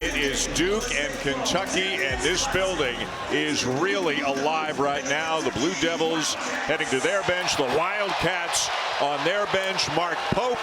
It is Duke and Kentucky, and this building is really alive right now. The Blue Devils heading to their bench. The Wildcats on their bench. Mark Pope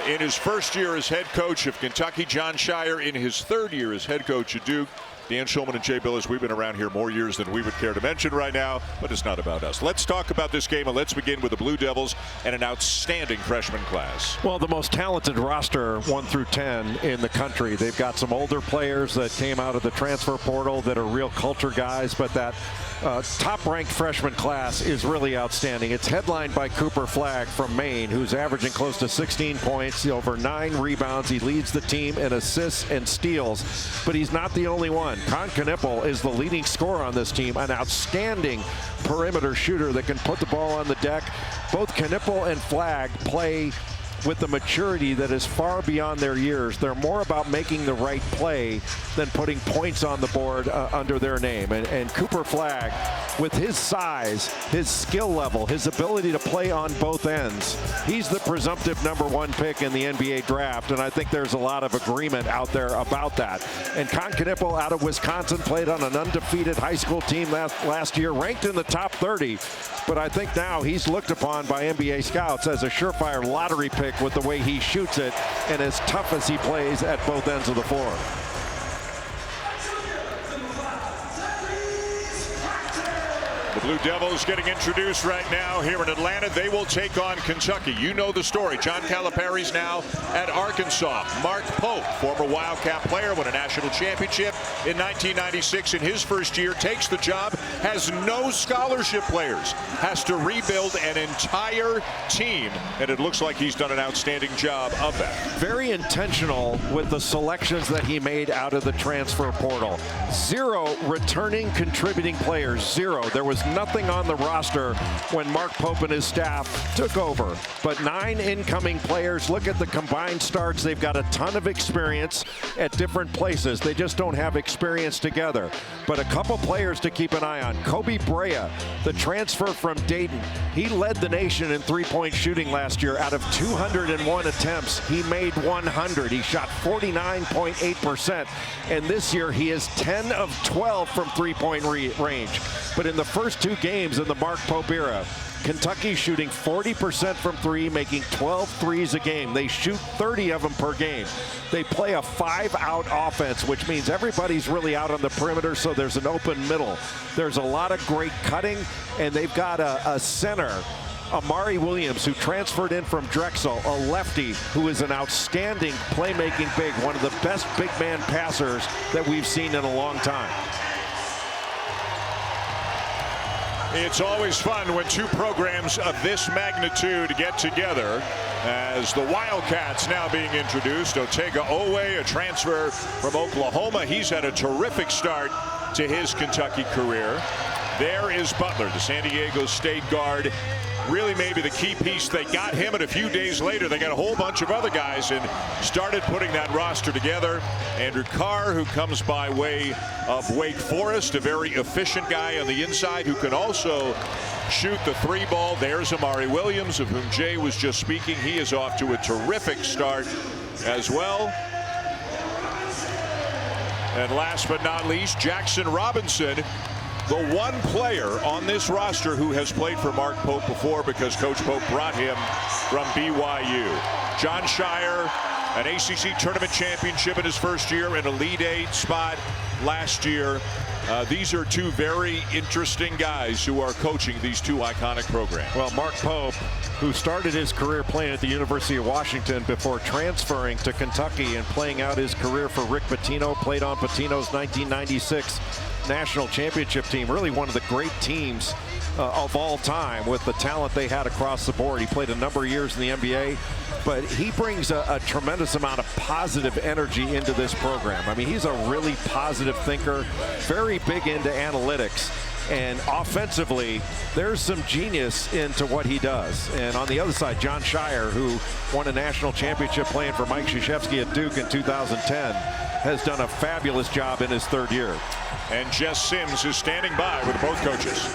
in his first year as head coach of Kentucky. Jon Scheyer in his third year as head coach of Duke. Dan Schulman and Jay Billis, we've been around here more years than we would care to mention right now, but it's not about us. Let's talk about this game, and let's begin with the Blue Devils and an outstanding freshman class. Well, the most talented roster 1 through 10 in the country. They've got some older players that came out of the transfer portal that are real culture guys, but that top-ranked freshman class is really outstanding. It's headlined by Cooper Flagg from Maine, who's averaging close to 16 points, over 9 rebounds. He leads the team in assists and steals, but he's not the only one. Con Knippel is the leading scorer on this team, an outstanding perimeter shooter that can put the ball on the deck. Both Knippel and Flagg play with the maturity that is far beyond their years. They're more about making the right play than putting points on the board under their name. And Cooper Flagg, with his size, his skill level, his ability to play on both ends, he's the presumptive #1 pick in the NBA draft, and I think there's a lot of agreement out there about that. And Con Knippel out of Wisconsin played on an undefeated high school team last year, ranked in the top 30, but I think now he's looked upon by NBA scouts as a surefire lottery pick with the way he shoots it and as tough as he plays at both ends of the floor. The Blue Devils getting introduced right now here in Atlanta. They will take on Kentucky. You know the story. John Calipari's now at Arkansas. Mark Pope, former Wildcat player, won a national championship in 1996 in his first year, takes the job, has no scholarship players, has to rebuild an entire team, and it looks like he's done an outstanding job of that. Very intentional with the selections that he made out of the transfer portal. 0 returning contributing players, 0. There was nothing on the roster when Mark Pope and his staff took over, but 9 incoming players. Look at the combined starts. They've got a ton of experience at different places. They just don't have experience together. But a couple players to keep an eye on. Kobe Brea, the transfer from Dayton. He led the nation in three-point shooting last year. Out of 201 attempts, he made 100. He shot 49.8%. And this year, he is 10 of 12 from three-point range. But in the first 2 games in the Mark Pope era, Kentucky shooting 40% from 3, making 12 threes a game. They shoot 30 of them per game. They play a 5-out offense, which means everybody's really out on the perimeter, so there's an open middle. There's a lot of great cutting, and they've got a center, Amari Williams, who transferred in from Drexel, a lefty who is an outstanding playmaking big, one of the best big man passers that we've seen in a long time. It's always fun when 2 programs of this magnitude get together, as the Wildcats now being introduced. Otega Owe, a transfer from Oklahoma. He's had a terrific start to his Kentucky career. There is Butler, the San Diego State guard. Really maybe the key piece. They got him, and a few days later they got a whole bunch of other guys and started putting that roster together. Andrew Carr, who comes by way of Wake Forest, a very efficient guy on the inside who can also shoot the 3 ball. There's Amari Williams, of whom Jay was just speaking. He is off to a terrific start as well. And last but not least, Jackson Robinson, the one player on this roster who has played for Mark Pope before, because Coach Pope brought him from BYU. Jon Scheyer, an ACC tournament championship in his first year, an Elite 8 spot last year. These are 2 very interesting guys who are coaching these 2 iconic programs. Well, Mark Pope, who started his career playing at the University of Washington before transferring to Kentucky and playing out his career for Rick Pitino, played on Pitino's 1996 national championship team. Really one of the great teams of all time with the talent they had across the board. He played a number of years in the NBA, but he brings a tremendous amount of positive energy into this program. I mean, he's a really positive thinker, very big into analytics. And offensively, there's some genius into what he does. And on the other side, Jon Scheyer, who won a national championship playing for Mike Krzyzewski at Duke in 2010, has done a fabulous job in his 3rd year. And Jess Sims is standing by with both coaches.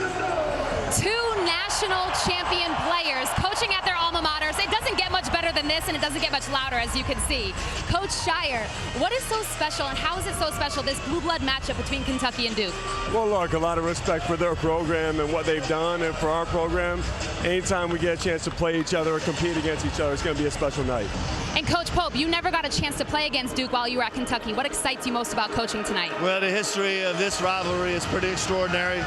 2 national national champion players coaching at their alma maters. It doesn't get much better than this, and it doesn't get much louder, as you can see. Coach Scheyer, what is so special, and how is it so special, this blue blood matchup between Kentucky and Duke? Well, look, a lot of respect for their program and what they've done, and for our program. Anytime we get a chance to play each other or compete against each other, it's going to be a special night. And Coach Pope, you never got a chance to play against Duke while you were at Kentucky. What excites you most about coaching tonight? Well, the history of this rivalry is pretty extraordinary.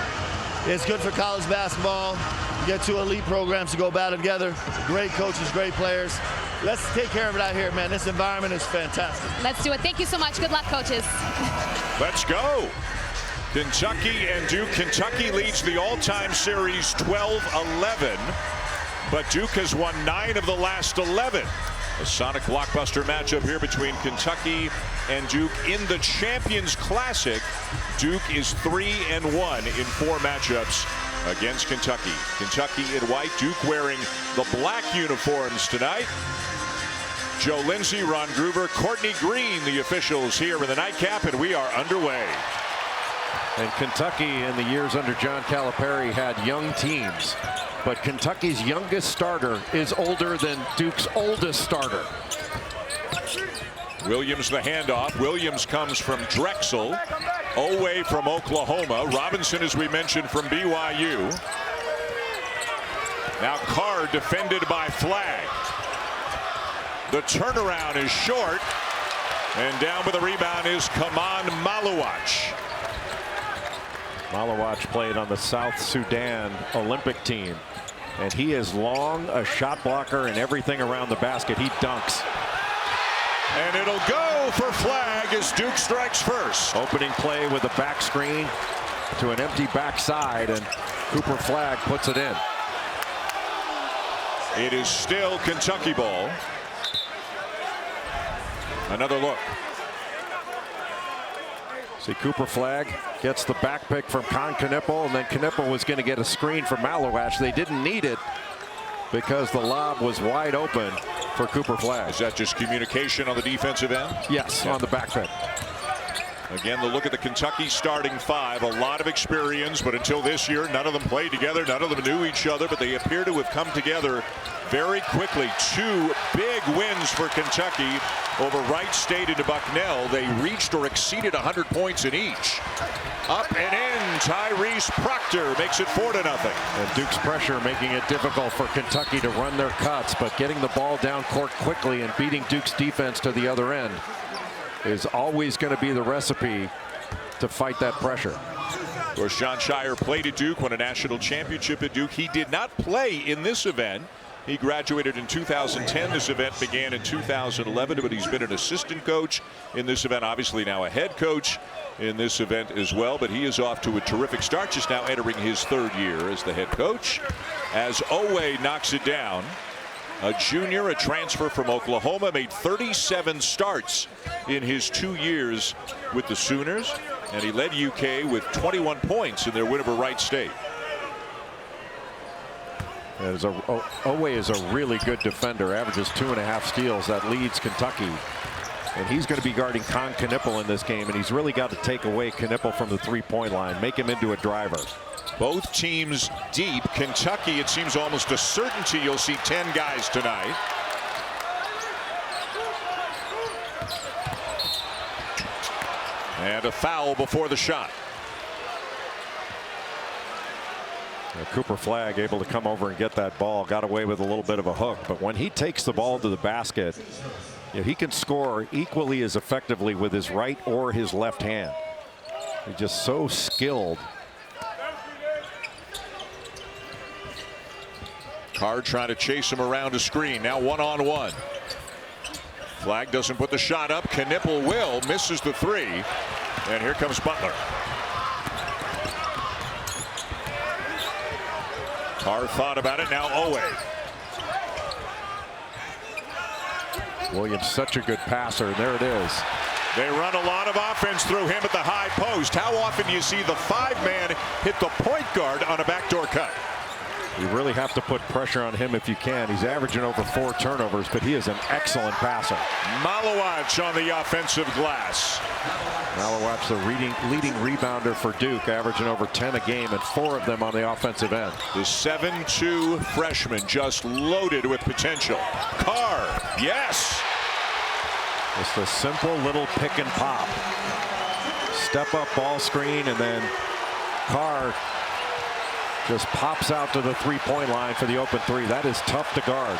It's good for college basketball. You get two elite programs to go battle together. Great coaches, great players. Let's take care of it out here, man. This environment is fantastic. Let's do it. Thank you so much. Good luck, coaches. Let's go. Kentucky and Duke. Kentucky leads the all-time series 12-11, but Duke has won 9 of the last 11. A sonic blockbuster matchup here between Kentucky and Duke in the Champions Classic. Duke is 3-1 in 4 matchups against Kentucky. Kentucky in white, Duke wearing the black uniforms tonight. Joe Lindsay, Ron Groover, Courtney Green, the officials here in the nightcap, and we are underway. And Kentucky in the years under John Calipari had young teams, but Kentucky's youngest starter is older than Duke's oldest starter. Williams the handoff. Williams comes from Drexel. Owe from Oklahoma. Robinson, as we mentioned, from BYU. Now Carr defended by Flagg. The turnaround is short, and down with the rebound is Kaman Maluach. Maluach played on the South Sudan Olympic team, and he is long, a shot blocker, and everything around the basket. He dunks. And it'll go for Flagg as Duke strikes first. Opening play with a back screen to an empty backside, and Cooper Flagg puts it in. It is still Kentucky ball. Another look. See, Cooper Flagg gets the back pick from Con Knipple, and then Knipple was going to get a screen from Maluach. They didn't need it because the lob was wide open for Cooper Flagg. Is that just communication on the defensive end? Yes, on the back pick. Again, the look at the Kentucky starting 5. A lot of experience, but until this year, none of them played together. None of them knew each other, but they appear to have come together very quickly. 2 big wins for Kentucky over Wright State and Bucknell. They reached or exceeded 100 points in each. Up and in, Tyrese Proctor makes it 4-0. And Duke's pressure making it difficult for Kentucky to run their cuts, but getting the ball down court quickly and beating Duke's defense to the other end is always going to be the recipe to fight that pressure. Of course, Jon Scheyer played at Duke, won a national championship at Duke. He did not play in this event. He graduated in 2010. This event began in 2011, but he's been an assistant coach in this event, obviously now a head coach in this event as well. But he is off to a terrific start, just now entering his 3rd year as the head coach, as Owe knocks it down. A junior, a transfer from Oklahoma, made 37 starts in his 2 years with the Sooners, and he led UK with 21 points in their win over Wright State. Owe is a really good defender, averages 2.5 steals. That leads Kentucky. And he's going to be guarding Con Knipple in this game, and he's really got to take away Knipple from the 3-point line, make him into a driver. Both teams deep. Kentucky, it seems almost a certainty you'll see 10 guys tonight. And a foul before the shot. Cooper Flagg able to come over and get that ball, got away with a little bit of a hook, but when he takes the ball to the basket, he can score equally as effectively with his right or his left hand. He's just so skilled. Carr trying to chase him around a screen. Now 1-on-1. Flagg doesn't put the shot up. Knipple will, misses the 3. And here comes Butler. Carr thought about it. Now Owe. Williams such a good passer, and there it is. They run a lot of offense through him at the high post. How often do you see the 5-man hit the point guard on a backdoor cut? You really have to put pressure on him if you can. He's averaging over 4 turnovers, but he is an excellent passer. Maluach on the offensive glass. Malawatch, the leading rebounder for Duke, averaging over 10 a game, and 4 of them on the offensive end. The 7'2" freshman just loaded with potential. Carr, yes! Just a simple little pick and pop. Step up ball screen, and then Carr just pops out to the three-point line for the open three. That is tough to guard.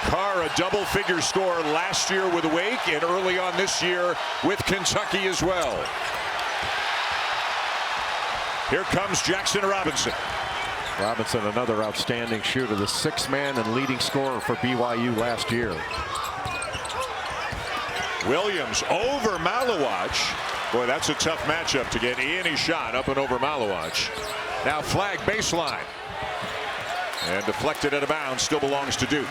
Carr, a double-figure score last year with Wake and early on this year with Kentucky as well. Here comes Jackson Robinson. Robinson, another outstanding shooter, the 6th man and leading scorer for BYU last year. Williams over Malawatch. Boy, that's a tough matchup to get any shot up and over Malawatch. Now flag baseline. And deflected out of bounds, still belongs to Duke.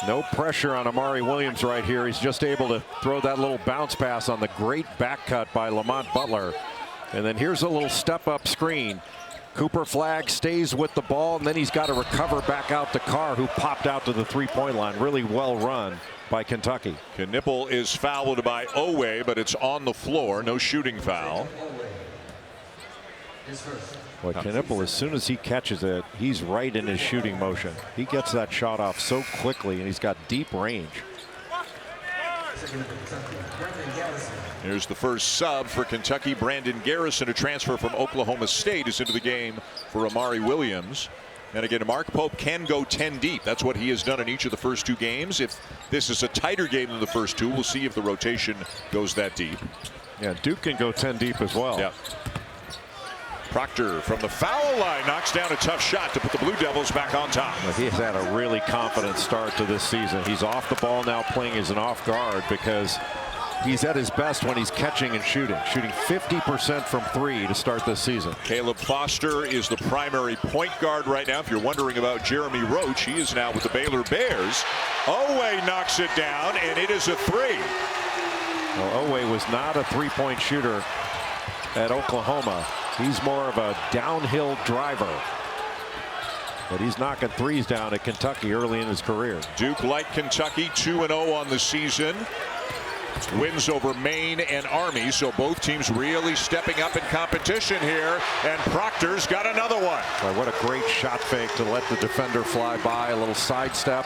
No pressure on Amari Williams right here. He's just able to throw that little bounce pass on the great back cut by Lamont Butler. And then here's a little step up screen. Cooper Flagg stays with the ball, and then he's got to recover back out to Carr, who popped out to the three-point line. Really well run by Kentucky. Knipple is fouled by Owe, but it's on the floor. No shooting foul. Boy, Knipple, as soon as he catches it, he's right in his shooting motion. He gets that shot off so quickly, and he's got deep range. Here's the first sub for Kentucky. Brandon Garrison, a transfer from Oklahoma State, is into the game for Amari Williams. And again, Mark Pope can go 10 deep. That's what he has done in each of the first 2 games. If this is a tighter game than the first 2, we'll see if the rotation goes that deep. Yeah, Duke can go 10 deep as well. Yep. Proctor from the foul line knocks down a tough shot to put the Blue Devils back on top. He's had a really confident start to this season. He's off the ball now, playing as an off guard, because he's at his best when he's catching and shooting. Shooting 50% from 3 to start this season. Caleb Foster is the primary point guard right now. If you're wondering about Jeremy Roach, he is now with the Baylor Bears. Owe knocks it down, and it is a 3. Well, Owe was not a three-point shooter at Oklahoma. He's more of a downhill driver. But he's knocking threes down at Kentucky early in his career. Duke, like Kentucky, 2-0 on the season. Wins over Maine and Army, so both teams really stepping up in competition here. And Proctor's got another one. Boy, what a great shot fake to let the defender fly by, a little sidestep.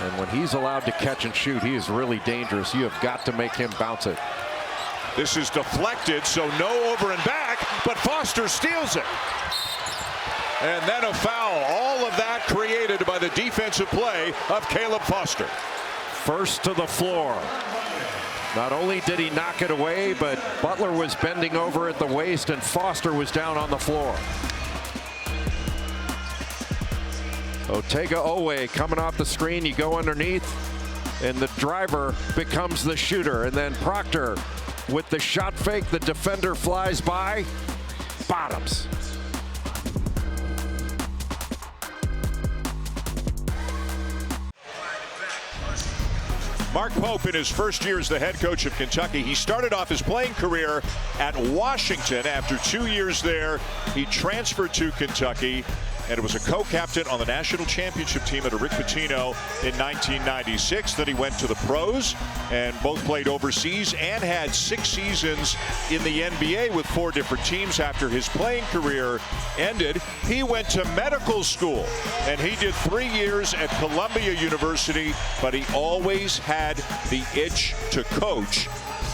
And when he's allowed to catch and shoot, he is really dangerous. You have got to make him bounce it. This is deflected, so no over and back, but Foster steals it. And then a foul. All of that created by the defensive play of Caleb Foster. First to the floor. Not only did he knock it away, but Butler was bending over at the waist, and Foster was down on the floor. Otega Owe coming off the screen. You go underneath, and the driver becomes the shooter. And then Proctor with the shot fake. The defender flies by. Bottoms. Mark Pope, in his first year as the head coach of Kentucky, he started off his playing career at Washington. After 2 years there, he transferred to Kentucky and was a co-captain on the national championship team under Rick Pitino in 1996. Then he went to the pros and both played overseas and had 6 seasons in the NBA with 4 different teams. After his playing career ended, he went to medical school and he did 3 years at Columbia University, but he always had the itch to coach.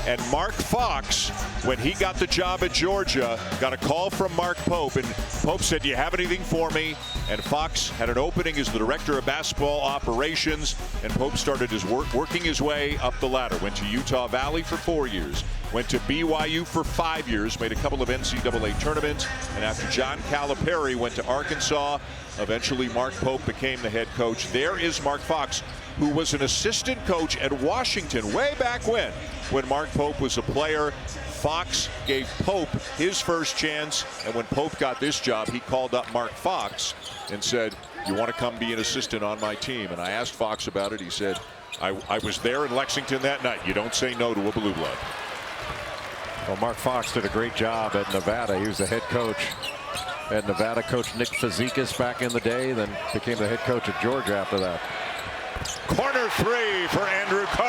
And Mark Fox, when he got the job at Georgia, got a call from Mark Pope, and Pope said, "Do you have anything for me?" And Fox had an opening as the director of basketball operations, and Pope started his working his way up the ladder. Went to Utah Valley for 4 years, went to BYU for 5 years, made a couple of NCAA tournaments, and after John Calipari went to Arkansas, eventually Mark Pope became the head coach. There is Mark Fox, who was an assistant coach at Washington way back when Mark Pope was a player. Fox gave Pope his first chance, and when Pope got this job, he called up Mark Fox and said, "You want to come be an assistant on my team?" And I asked Fox about it. He said, I was there in Lexington that night. You don't say no to a blue blood. Well, Mark Fox did a great job at Nevada. He was the head coach at Nevada, coached Nick Fazekas back in the day, then became the head coach at Georgia after that. Corner 3 for Andrew Carter.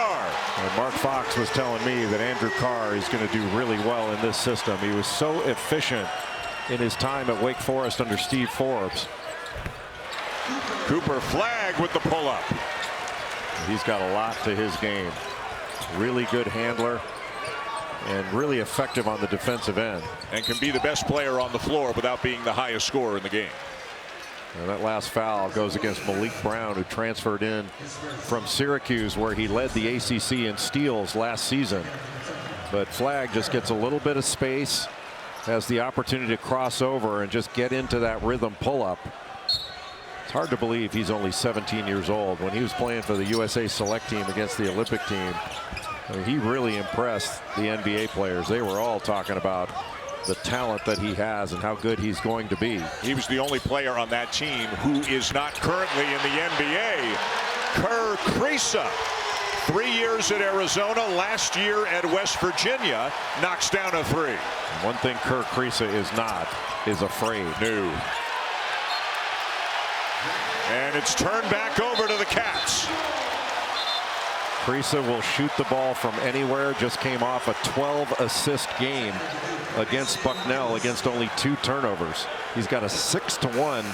Fox was telling me that Andrew Carr is going to do really well in this system. He was so efficient in his time at Wake Forest under Steve Forbes. Cooper Flagg with the pull-up. He's got a lot to his game. Really good handler and really effective on the defensive end. And can be the best player on the floor without being the highest scorer in the game. And that last foul goes against Malik Brown, who transferred in from Syracuse, where he led the ACC in steals last season. But Flagg just gets a little bit of space, has the opportunity to cross over and just get into that rhythm pull-up. It's hard to believe he's only 17 years old. When he was playing for the USA Select team against the Olympic team, I mean, he really impressed the NBA players. They were all talking about the talent that he has and how good he's going to be. He was the only player on that team who is not currently in the NBA. Kerr Kriisa, 3 years at Arizona, last year at West Virginia, knocks down a three. One thing Kerr Kriisa is not is afraid. No. And it's turned back over to the Cats. Kriisa will shoot the ball from anywhere. Just came off a 12-assist game against Bucknell against only 2 turnovers. He's got a 6-to-1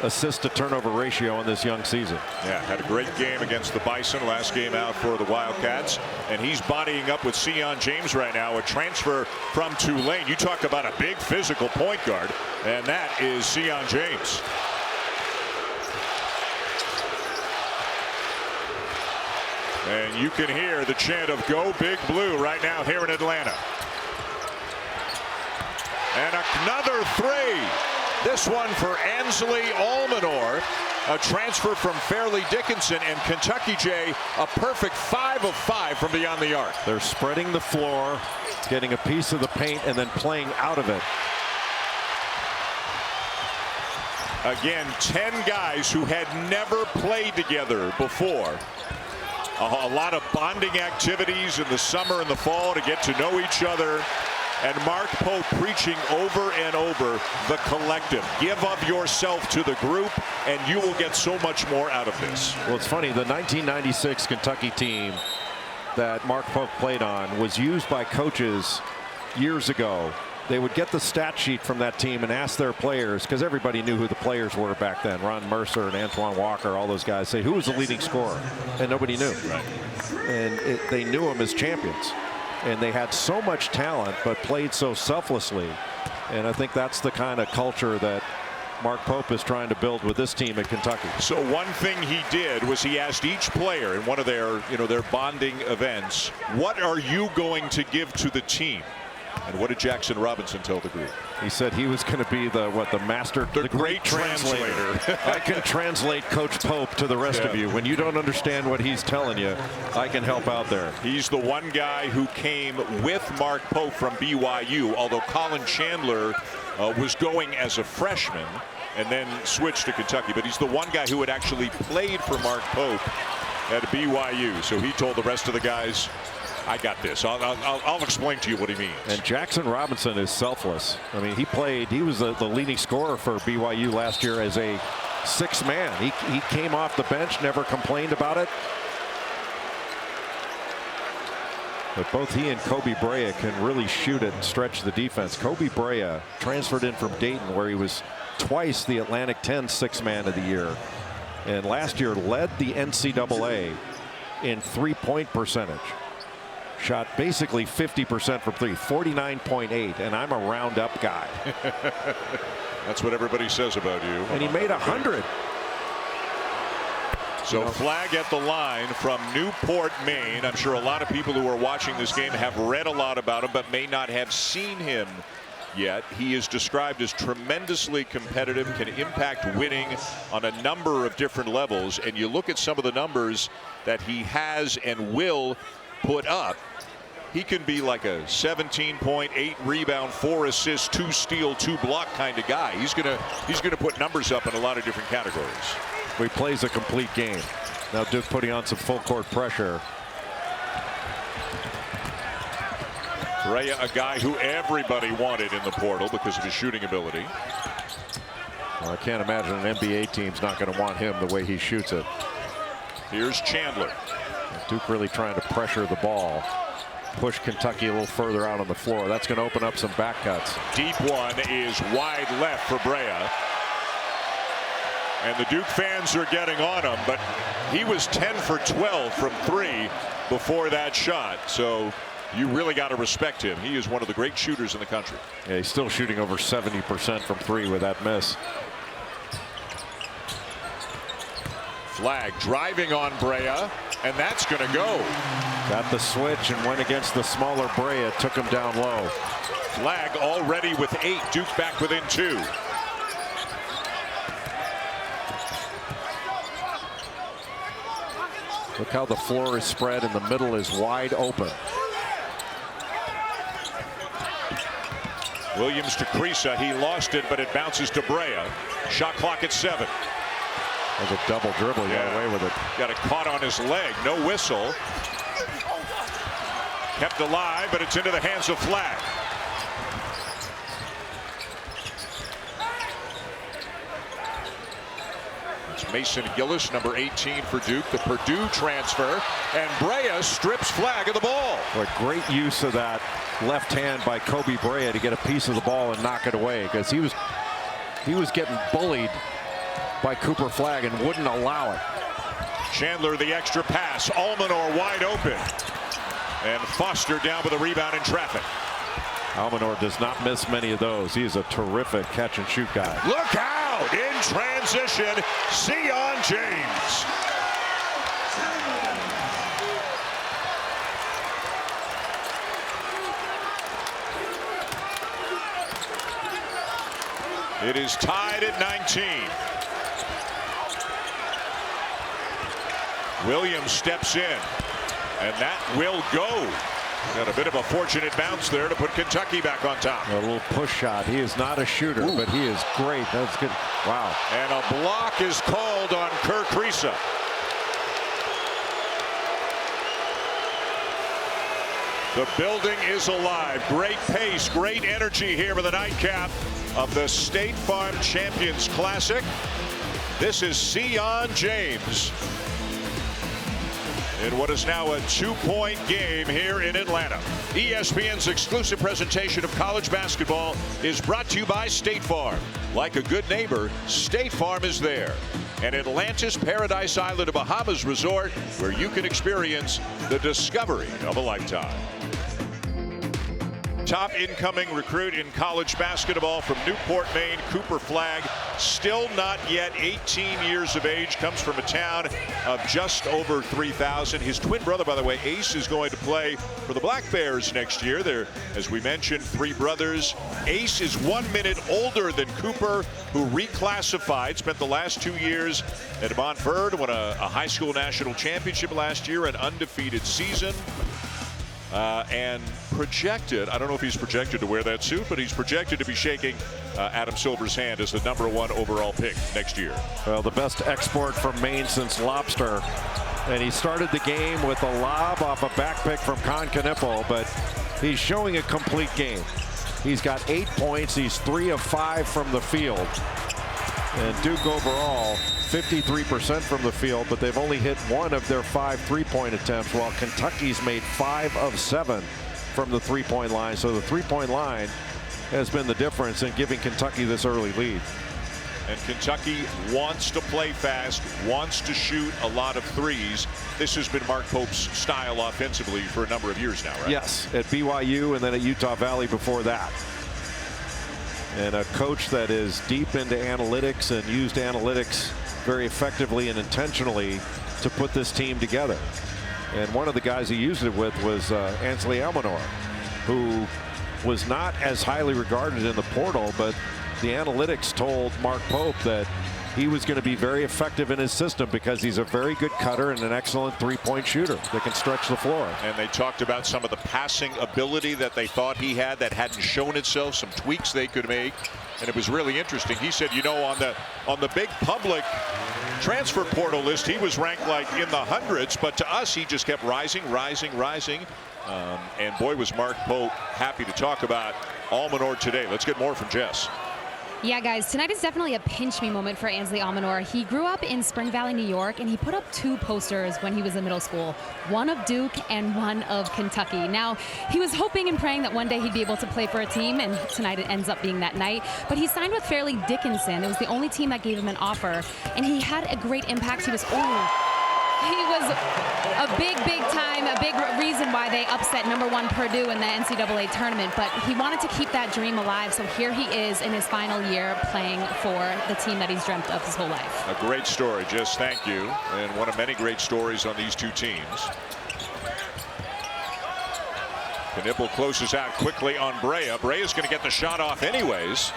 assist-to-turnover ratio in this young season. Yeah, had a great game against the Bison, last game out for the Wildcats. And he's bodying up with Sion James right now, a transfer from Tulane. You talk about a big physical point guard, and that is Sion James. And you can hear the chant of "Go Big Blue" right now here in Atlanta. And another three. This one for Ansley Almanor, a transfer from Fairleigh Dickinson, and Kentucky Jay, a perfect 5 of 5 from beyond the arc. They're spreading the floor, getting a piece of the paint, and then playing out of it. Again, 10 guys who had never played together before. A lot of bonding activities in the summer and the fall to get to know each other. And Mark Pope preaching over and over the collective. Give of yourself to the group, and you will get so much more out of this. Well, it's funny, the 1996 Kentucky team that Mark Pope played on was used by coaches years ago. They would get the stat sheet from that team and ask their players, because everybody knew who the players were back then. Ron Mercer and Antoine Walker, all those guys, say, who was the leading scorer? And nobody knew. Right. And they knew them as champions. And they had so much talent, but played so selflessly. And I think that's the kind of culture that Mark Pope is trying to build with this team at Kentucky. So one thing he did was he asked each player in one of their, their bonding events, what are you going to give to the team? And what did Jackson Robinson tell the group? He said he was going to be the master, the great translator. I can translate Coach Pope to the rest of you. When you don't understand what he's telling you, I can help out there. He's the one guy who came with Mark Pope from BYU, although Colin Chandler was going as a freshman and then switched to Kentucky. But he's the one guy who had actually played for Mark Pope at BYU. So he told the rest of the guys, I got this. I'll explain to you what he means. And Jackson Robinson is selfless. I mean, he was the leading scorer for BYU last year as a 6th man. He came off the bench, never complained about it. But both he and Kobe Brea can really shoot it and stretch the defense. Kobe Brea transferred in from Dayton, where he was twice the Atlantic 10 6th man of the year. And last year led the NCAA in 3-point percentage. Shot basically 50% from 3, 49.8, and I'm a round-up guy. That's what everybody says about you. And he made 100. So Flagg at the line from Newport, Maine. I'm sure a lot of people who are watching this game have read a lot about him, but may not have seen him yet. He is described as tremendously competitive, can impact winning on a number of different levels. And you look at some of the numbers that he has and will put up. He can be like a 17-point, 8 rebound, 4 assists, 2 steal, 2 block kind of guy. He's gonna put numbers up in a lot of different categories. He plays a complete game. Now Duke putting on some full court pressure. Brea, a guy who everybody wanted in the portal because of his shooting ability. Well, I can't imagine an NBA team's not going to want him the way he shoots it. Here's Chandler. Duke really trying to pressure the ball, push Kentucky a little further out on the floor. That's going to open up some back cuts. Deep one is wide left for Brea. And the Duke fans are getting on him, but he was 10 for 12 from 3 before that shot. So you really got to respect him. He is one of the great shooters in the country. Yeah, he's still shooting over 70% from 3 with that miss. Flag driving on Brea, and that's going to go. Got the switch and went against the smaller Brea, took him down low. Flag already with 8. Duke back within 2. Look how the floor is spread and the middle is wide open. Williams to Krisa. He lost it, but it bounces to Brea. Shot clock at 7. That was a double dribble. He got away with it. Got it caught on his leg. No whistle. Kept alive, but it's into the hands of Flag. It's Mason Gillis, number 18 for Duke, the Purdue transfer, and Brea strips Flag of the ball. What great use of that left hand by Kobe Brea to get a piece of the ball and knock it away, because he was getting bullied by Cooper Flag and wouldn't allow it. Chandler the extra pass. Almanor wide open. And Foster down with a rebound in traffic. Almanor does not miss many of those. He is a terrific catch and shoot guy. Look out! In transition, Zion James. It is tied at 19. Williams steps in, and that will go. Got a bit of a fortunate bounce there to put Kentucky back on top. A little push shot. He is not a shooter, but he is great. That's good. Wow. And a block is called on Kerr Krisa. The building is alive. Great pace, great energy here with the nightcap of the State Farm Champions Classic. This is Zion James in what is now a 2-point game here in Atlanta. ESPN's exclusive presentation of college basketball is brought to you by State Farm. Like a good neighbor, State Farm is there. And Atlantis Paradise Island, a Bahamas resort where you can experience the discovery of a lifetime. Top incoming recruit in college basketball from Newport, Maine, Cooper Flag, still not yet 18 years of age, comes from a town of just over 3,000. His twin brother, by the way, Ace, is going to play for the Black Bears next year. They're, as we mentioned, 3 brothers. Ace is 1 minute older than Cooper, who reclassified, spent the last 2 years at Montverde, won a high school national championship last year, an undefeated season. And projected, I don't know if he's projected to wear that suit, but he's projected to be shaking Adam Silver's hand as the #1 overall pick next year. Well, the best export from Maine since lobster. And he started the game with a lob off a back pick from Con Knippel, but he's showing a complete game. He's got 8 points. He's 3 of 5 from the field. And Duke overall, 53% from the field, but they've only hit 1 of their 5 3-point attempts, while Kentucky's made 5 of 7 from the 3-point line. So the 3-point line has been the difference in giving Kentucky this early lead. And Kentucky wants to play fast, wants to shoot a lot of threes. This has been Mark Pope's style offensively for a number of years now, right? Yes, at BYU and then at Utah Valley before that. And a coach that is deep into analytics and used analytics very effectively and intentionally to put this team together. And one of the guys he used it with was Ansley Almanor, who was not as highly regarded in the portal, but the analytics told Mark Pope that he was going to be very effective in his system because he's a very good cutter and an excellent 3-point shooter that can stretch the floor. And they talked about some of the passing ability that they thought he had that hadn't shown itself, some tweaks they could make. And it was really interesting. He said, you know, on the big public transfer portal list, he was ranked like in the hundreds, but to us, he just kept rising. And boy, was Mark Pope happy to talk about Almanor today. Let's get more from Jess. Yeah, guys, tonight is definitely a pinch me moment for Ansley Almanor. He grew up in Spring Valley, New York, and he put up 2 posters when he was in middle school, one of Duke and one of Kentucky. Now, he was hoping and praying that one day he'd be able to play for a team, and tonight it ends up being that night. But he signed with Fairleigh Dickinson. It was the only team that gave him an offer, and he had a great impact. He was a big time, a big reason why they upset #1 Purdue in the NCAA tournament. But he wanted to keep that dream alive, so here he is in his final year playing for the team that he's dreamt of his whole life. A great story, Jess, thank you. And one of many great stories on these two teams. Knipple closes out quickly on Brea. Brea's going to get the shot off anyways.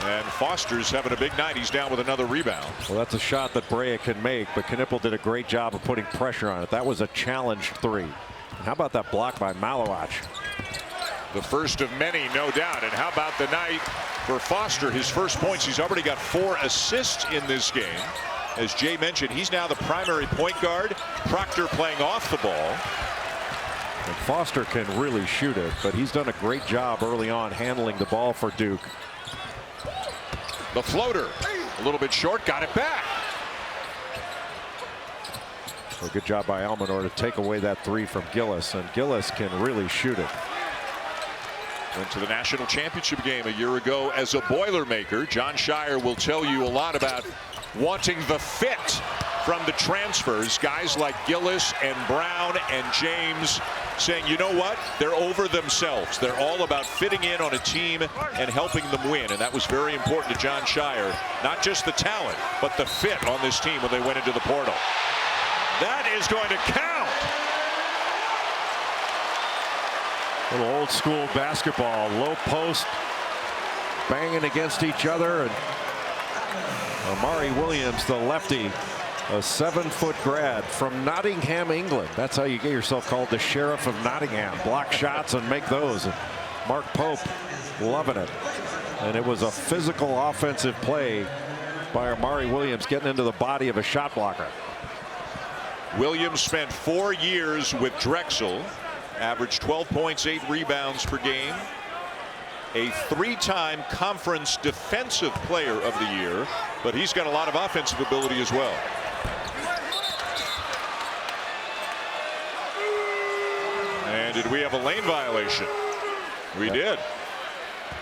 And Foster's having a big night. He's down with another rebound. Well, that's a shot that Brea can make, but Knipple did a great job of putting pressure on it. That was a challenge 3. How about that block by Malowacz? The first of many, no doubt. And how about the night for Foster? His first points. He's already got 4 assists in this game. As Jay mentioned, he's now the primary point guard. Proctor playing off the ball. And Foster can really shoot it, but he's done a great job early on handling the ball for Duke. The floater, a little bit short, got it back. A good job by Almanor to take away that 3 from Gillis, and Gillis can really shoot it. Went to the national championship game a year ago as a Boilermaker. John Shire will tell you a lot about wanting the fit from the transfers. Guys like Gillis and Brown and James saying, you know what, they're over themselves. They're all about fitting in on a team and helping them win. And that was very important to John Shire. Not just the talent, but the fit on this team when they went into the portal. That is going to count. Little old school basketball, low post, banging against each other. And Amari Williams, the lefty, a 7-foot grad from Nottingham, England. That's how you get yourself called the Sheriff of Nottingham. Block shots and make those. And Mark Pope loving it. And it was a physical offensive play by Amari Williams getting into the body of a shot blocker. Williams spent 4 years with Drexel, averaged 12 points, 8 rebounds per game. A 3-time conference defensive player of the year, but he's got a lot of offensive ability as well. And did we have a lane violation? We did.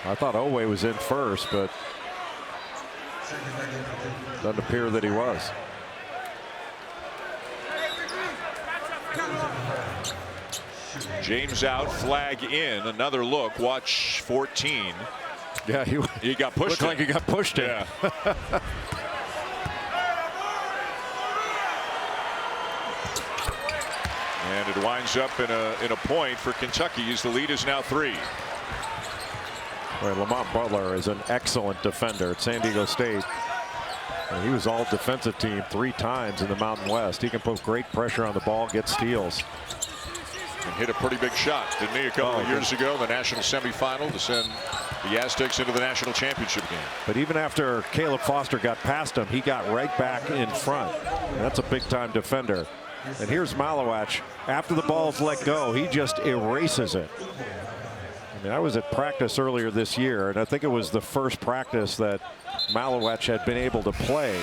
I thought Owe was in first, but doesn't appear that he was. James out, flag in, another look. Watch 14. Yeah, he got pushed. Looked like he got pushed in. Yeah. And it winds up in a point for Kentucky as the lead is now 3. Right, Lamont Butler is an excellent defender at San Diego State. And he was all defensive team 3 times in the Mountain West. He can put great pressure on the ball, get steals. And hit a pretty big shot, didn't he, a couple of years ago, the national semifinal to send the Aztecs into the national championship game. But even after Caleb Foster got past him, he got right back in front. And that's a big-time defender. And here's Malowacz. After the ball's let go, he just erases it. I mean, I was at practice earlier this year, and I think it was the first practice that Malowacz had been able to play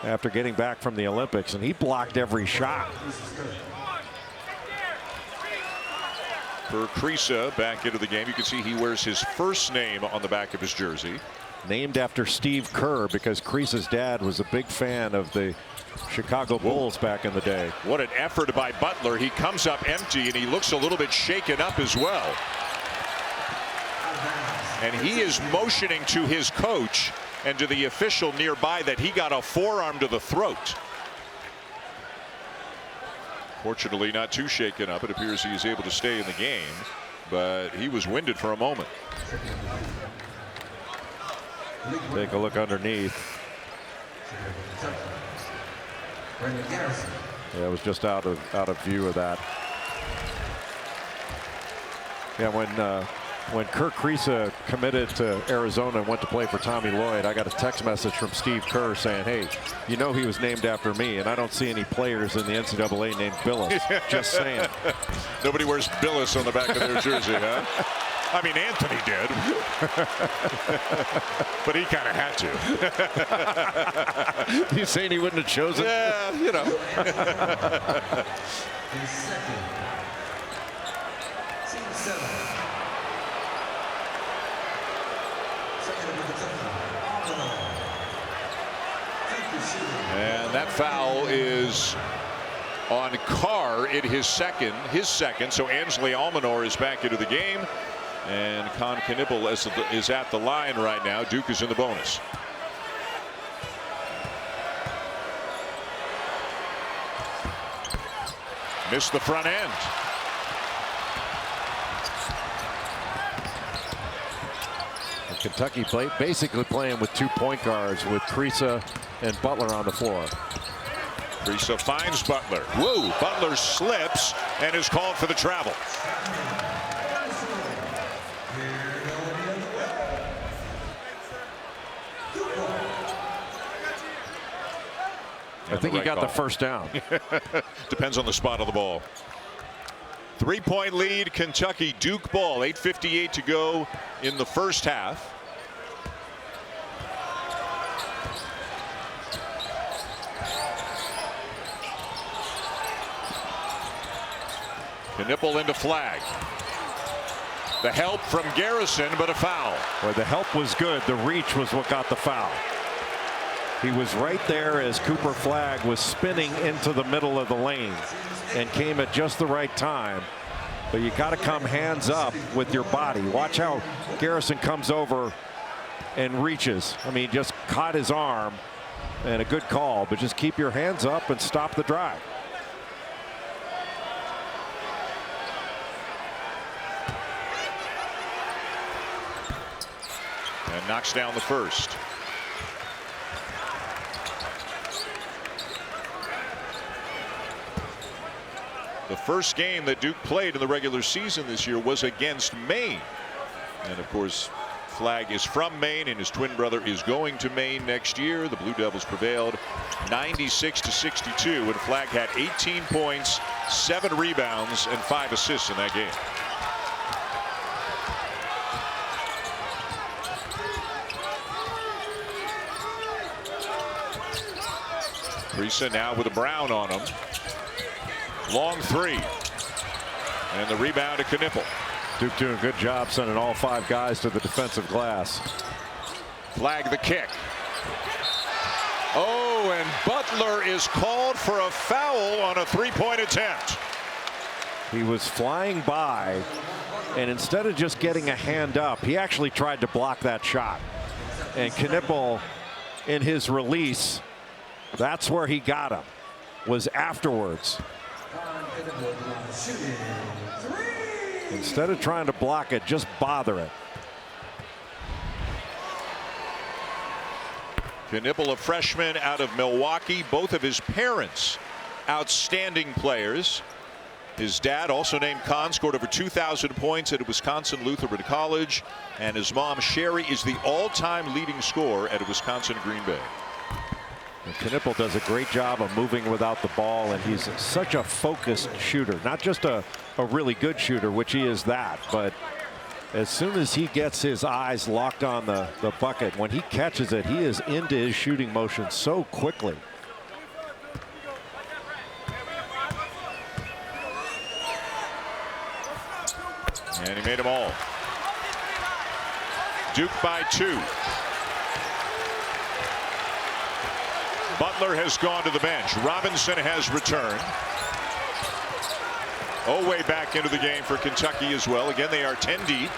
after getting back from the Olympics, and he blocked every shot. For Krisa back into the game, you can see he wears his first name on the back of his jersey. Named after Steve Kerr, because Krisa's dad was a big fan of the Chicago Bulls back in the day. What an effort by Butler. He comes up empty and he looks a little bit shaken up as well. And he is motioning to his coach and to the official nearby that he got a forearm to the throat. Fortunately, not too shaken up. It appears he is able to stay in the game, but he was winded for a moment. Take a look underneath. Yeah, it was just out of view of that. Yeah, when Kirk Krisa committed to Arizona and went to play for Tommy Lloyd, I got a text message from Steve Kerr saying, hey, you know he was named after me, and I don't see any players in the NCAA named Billis. Just saying. Nobody wears Billis on the back of their jersey, huh? I mean, Anthony did. But he kind of had to. You saying he wouldn't have chosen? Yeah, you know. And that foul is on Carr in his second. So Ansley Almanor is back into the game. And Con Knipple is at the line right now. Duke is in the bonus. Missed the front end. Kentucky basically playing with 2 point guards with Kriisa and Butler on the floor. Kriisa finds Butler. Whoa, Butler slips and is called for the travel. I think he got the first down. Depends on the spot of the ball. 3-point lead, Kentucky. Duke ball. 8:58 to go in the first half. Knipple into Flag. The help from Garrison, but a foul. Well, the help was good. The reach was what got the foul. He was right there as Cooper Flag was spinning into the middle of the lane and came at just the right time. But you got to come hands up with your body. Watch how Garrison comes over and reaches. I mean, just caught his arm, and a good call, but just keep your hands up and stop the drive. And knocks down the first. The first game that Duke played in the regular season this year was against Maine. And of course, Flag is from Maine, and his twin brother is going to Maine next year. The Blue Devils prevailed 96-62, and Flag had 18 points, 7 rebounds, and 5 assists in that game. Kriisa now with a Brown on him. Long three. And the rebound to Knipple. Duke doing a good job sending all 5 guys to the defensive glass. Flag the kick. Oh, and Butler is called for a foul on a 3-point attempt. He was flying by, and instead of just getting a hand up, he actually tried to block that shot. And Knipple, in his release, that's where he got him, was afterwards. Instead of trying to block it, just bother it. Knipple, a freshman out of Milwaukee. Both of his parents, outstanding players. His dad, also named Con, scored over 2,000 points at Wisconsin Lutheran College. And his mom, Sherry, is the all-time leading scorer at Wisconsin Green Bay. And Knipple does a great job of moving without the ball, and he's such a focused shooter. Not just a really good shooter, which he is that, but as soon as he gets his eyes locked on the bucket, when he catches it, he is into his shooting motion so quickly. And he made them all. Duke by 2. Butler has gone to the bench. Robinson has returned. Oweh back into the game for Kentucky as well. Again, they are 10 deep.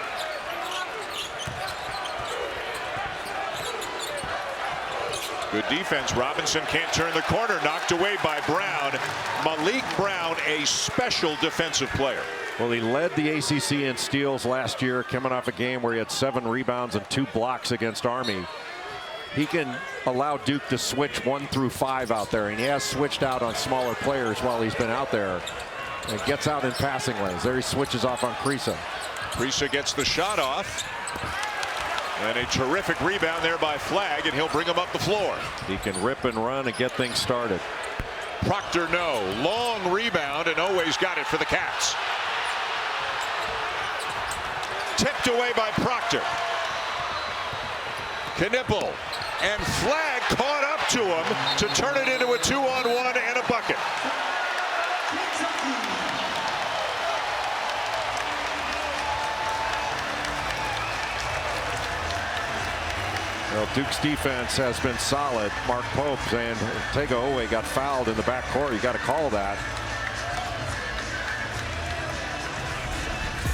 Good defense. Robinson can't turn the corner. Knocked away by Brown. Malik Brown, a special defensive player. Well, he led the ACC in steals last year, coming off a game where he had 7 rebounds and 2 blocks against Army. He can allow Duke to switch 1 through 5 out there, and he has switched out on smaller players while he's been out there, and gets out in passing lanes. There he switches off on Kriisa. Kriisa gets the shot off, and a terrific rebound there by Flag, and he'll bring him up the floor. He can rip and run and get things started. Proctor, no. Long rebound, and Oweh's got it for the Cats. tipped away by Proctor. Knippel and Flagg caught up to him to turn it into a 2-on-1 and a bucket. Well, Duke's defense has been solid. Mark Pope and Ortega-Owe got fouled in the backcourt. You got to call that.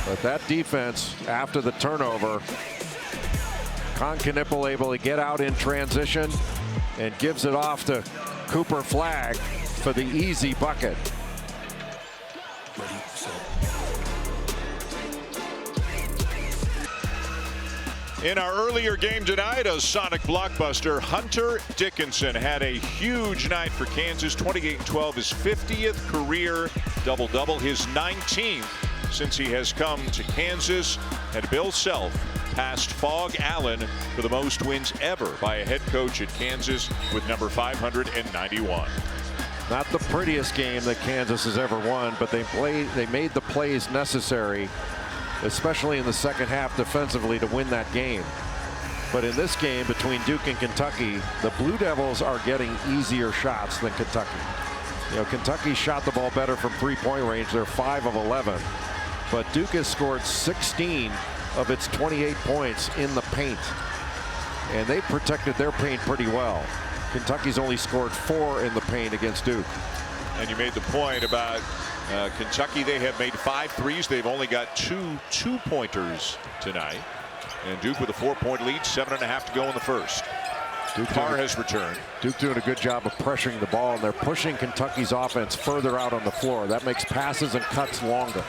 But that defense, after the turnover, Knippel able to get out in transition and gives it off to Cooper Flagg for the easy bucket. In our earlier game tonight, a Sonic blockbuster, Hunter Dickinson had a huge night for Kansas. 28-12, his 50th career double-double, his 19th since he has come to Kansas. And Bill Self passed Fog Allen for the most wins ever by a head coach at Kansas with number 591. Not the prettiest game that Kansas has ever won, but they made the plays necessary, especially in the second half defensively, to win that game. But in this game between Duke and Kentucky, the Blue Devils are getting easier shots than Kentucky. You know, Kentucky shot the ball better from three-point range. They're 5 of 11. But Duke has scored 16 of its 28 points in the paint. And they protected their paint pretty well. Kentucky's only scored 4 in the paint against Duke. And you made the point about Kentucky. They have made 5 threes. They've only got 2 two-pointers tonight. And Duke with a 4-point lead, 7.5 to go in the first. Carr has returned. Duke doing a good job of pressuring the ball, and they're pushing Kentucky's offense further out on the floor. That makes passes and cuts longer.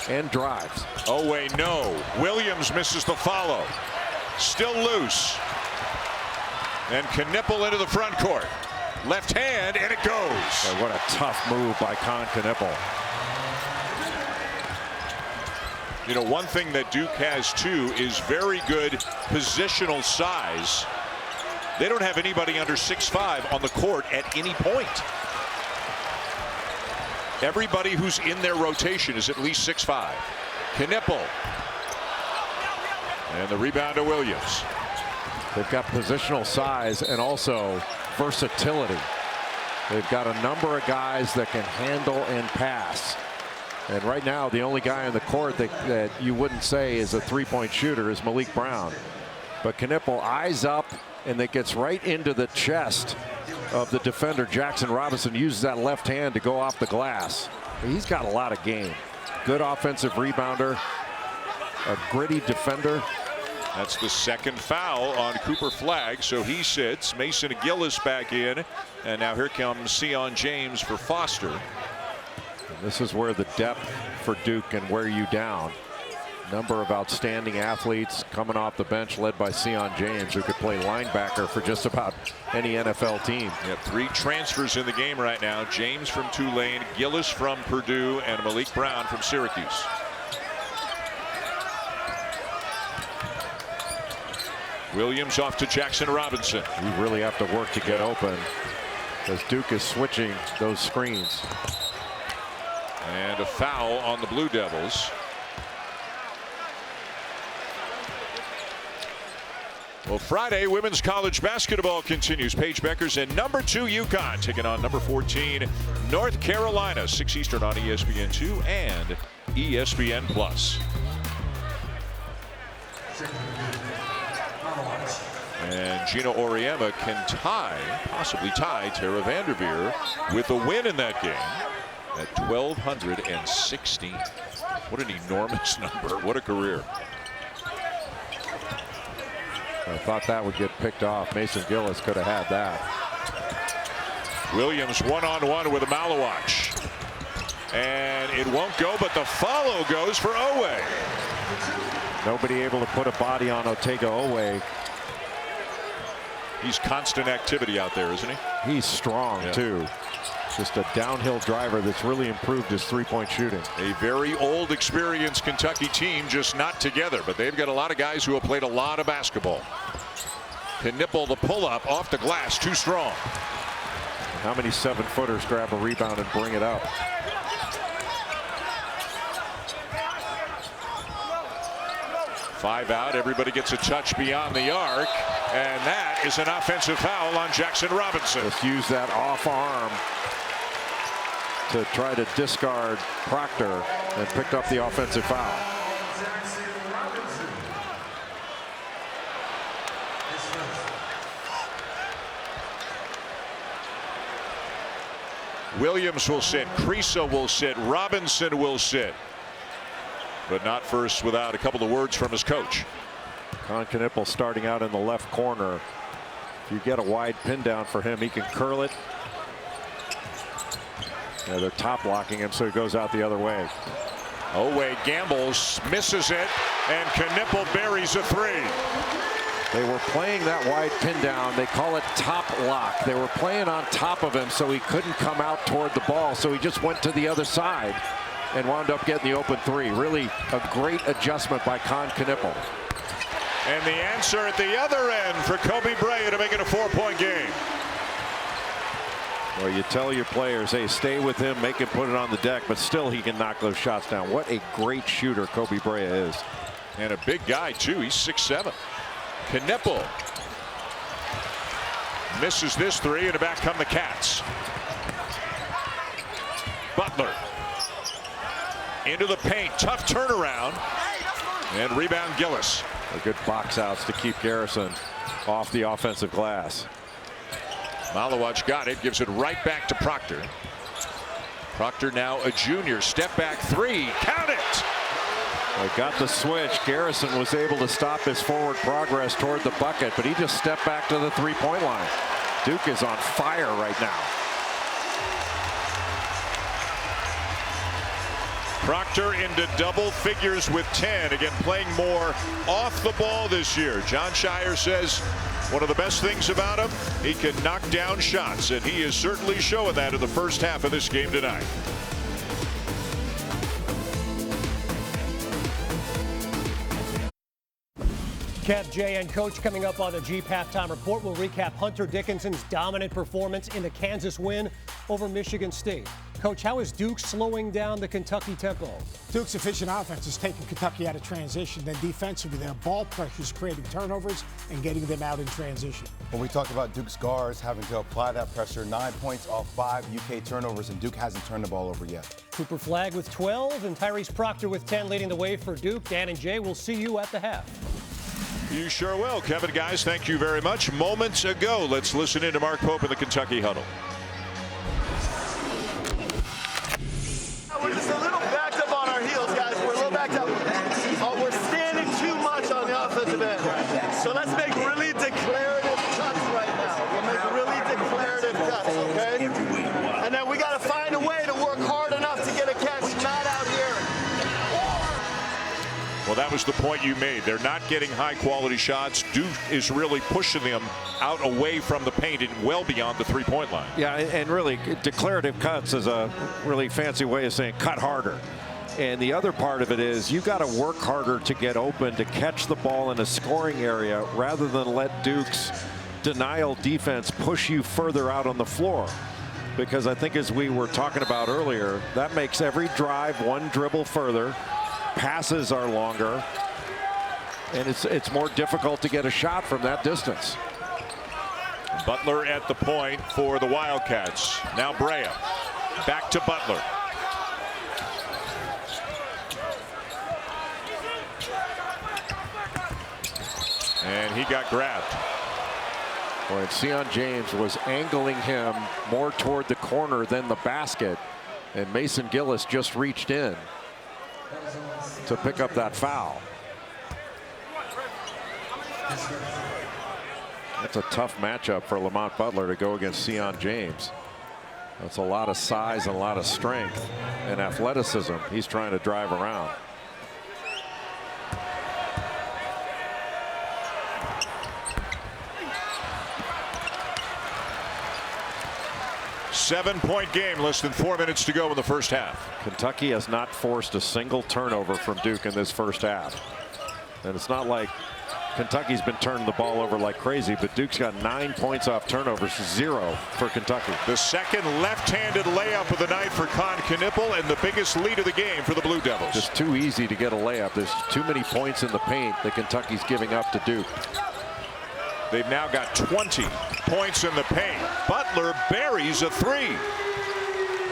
And drives. Oh, wait, no. Williams misses the follow. Still loose. And Knippel into the front court. Left hand, and it goes. Boy, what a tough move by Knippel. You know, one thing that Duke has, too, is very good positional size. They don't have anybody under 6'5" on the court at any point. Everybody who's in their rotation is at least 6'5". Knippel. And the rebound to Williams. They've got positional size and also versatility. They've got a number of guys that can handle and pass. And right now, the only guy on the court that you wouldn't say is a three-point shooter is Malik Brown. But Knippel eyes up, and it gets right into the chest of the defender. Jackson Robinson uses that left hand to go off the glass. He's got a lot of game. Good offensive rebounder, a gritty defender. That's the second foul on Cooper Flagg, so he sits. Mason Gillis back in, and now here comes Sion James for Foster. And this is where the depth for Duke can wear you down. Number of outstanding athletes coming off the bench, led by Sion James, who could play linebacker for just about any NFL team. You have 3 transfers in the game right now. James from Tulane, Gillis from Purdue, and Malik Brown from Syracuse. Williams off to Jackson Robinson. You really have to work to get open, as Duke is switching those screens. And a foul on the Blue Devils. Well, Friday, women's college basketball continues. Paige Beckers and number 2 UConn taking on number 14 North Carolina. 6 Eastern on ESPN2 and ESPN+. And Gina Auriemma can possibly tie Tara Vanderveer with a win in that game at 1,216. What an enormous number. What a career. I thought that would get picked off. Mason Gillis could have had that. Williams one-on-one with Malawach. And it won't go, but the follow goes for Owe. Nobody able to put a body on Ortega-Owe. He's constant activity out there, isn't he? He's strong, too. Just a downhill driver that's really improved his three-point shooting. A very old, experienced Kentucky team, just not together. But they've got a lot of guys who have played a lot of basketball. Knippel the pull-up off the glass, too strong. How many 7-footers grab a rebound and bring it up? 5 out. Everybody gets a touch beyond the arc. And that is an offensive foul on Jackson Robinson. Just use that off arm to try to discard Proctor and picked up the offensive foul. Williams will sit, Kriisa will sit, Robinson will sit. But not first without a couple of words from his coach. Con Knippel starting out in the left corner. If you get a wide pin down for him, he can curl it. Yeah, they're top blocking him, so he goes out the other way. Owe gambles, misses it, and Knippel buries a 3. They were playing that wide pin down. They call it top lock. They were playing on top of him so he couldn't come out toward the ball. So he just went to the other side and wound up getting the open 3. Really a great adjustment by Con Knippel. And the answer at the other end for Kobe Bryant to make it a 4-point game. Well, you tell your players, hey, stay with him, make him put it on the deck, but still he can knock those shots down. What a great shooter Kobe Bryant is. And a big guy, too. He's 6'7". Knippel misses this 3, and back come the Cats. Butler into the paint, tough turnaround, and rebound Gillis. Good box outs to keep Garrison off the offensive glass. Malawach got it, gives it right back to Proctor. Proctor now a junior, step back 3, count it. They got the switch. Garrison was able to stop his forward progress toward the bucket, but he just stepped back to the 3-point line. Duke is on fire right now. Proctor into double figures with 10. Again, playing more off the ball this year. John Shire says one of the best things about him, he can knock down shots, and he is certainly showing that in the first half of this game tonight. Kev, Jay, and Coach coming up on the Jeep halftime report. We'll recap Hunter Dickinson's dominant performance in the Kansas win over Michigan State. Coach, how is Duke slowing down the Kentucky tempo? Duke's efficient offense is taking Kentucky out of transition. Then defensively, their ball pressure is creating turnovers and getting them out in transition. When we talk about Duke's guards having to apply that pressure, 9 points off 5 UK turnovers, and Duke hasn't turned the ball over yet. Cooper Flagg with 12 and Tyrese Proctor with 10 leading the way for Duke. Dan and Jay will see you at the half. You sure will. Kevin, guys, thank you very much. Moments ago, let's listen in to Mark Pope in the Kentucky huddle. We're just a little backed up on our heels, guys. We're a little backed up. We're standing too much on the offensive end. So let's make really declarative cuts right now. We'll make really declarative cuts, okay? And then we got to find a way to work hard enough to get a catch, not out here. Well, that was the point you made. They're not getting high-quality shots. Duke is really pushing them out away from the paint and well beyond the 3-point line. Yeah, and really, declarative cuts is a really fancy way of saying cut harder. And the other part of it is you got to work harder to get open, to catch the ball in a scoring area rather than let Duke's denial defense push you further out on the floor. Because I think, as we were talking about earlier, that makes every drive one dribble further. Passes are longer, and it's more difficult to get a shot from that distance. Butler at the point for the Wildcats. Now Brea. Back to Butler. And he got grabbed. Boy, Sion James was angling him more toward the corner than the basket, and Mason Gillis just reached in to pick up that foul. That's a tough matchup for Lamont Butler to go against Sion James. That's a lot of size and a lot of strength and athleticism he's trying to drive around. Seven-point game, less than 4 minutes to go in the first half. Kentucky has not forced a single turnover from Duke in this first half. And it's not like Kentucky's been turning the ball over like crazy, but Duke's got 9 points off turnovers, 0 for Kentucky. The second left-handed layup of the night for Con Knippel, and the biggest lead of the game for the Blue Devils. Just too easy to get a layup. There's too many points in the paint that Kentucky's giving up to Duke. They've now got 20 points in the paint. Butler buries a three.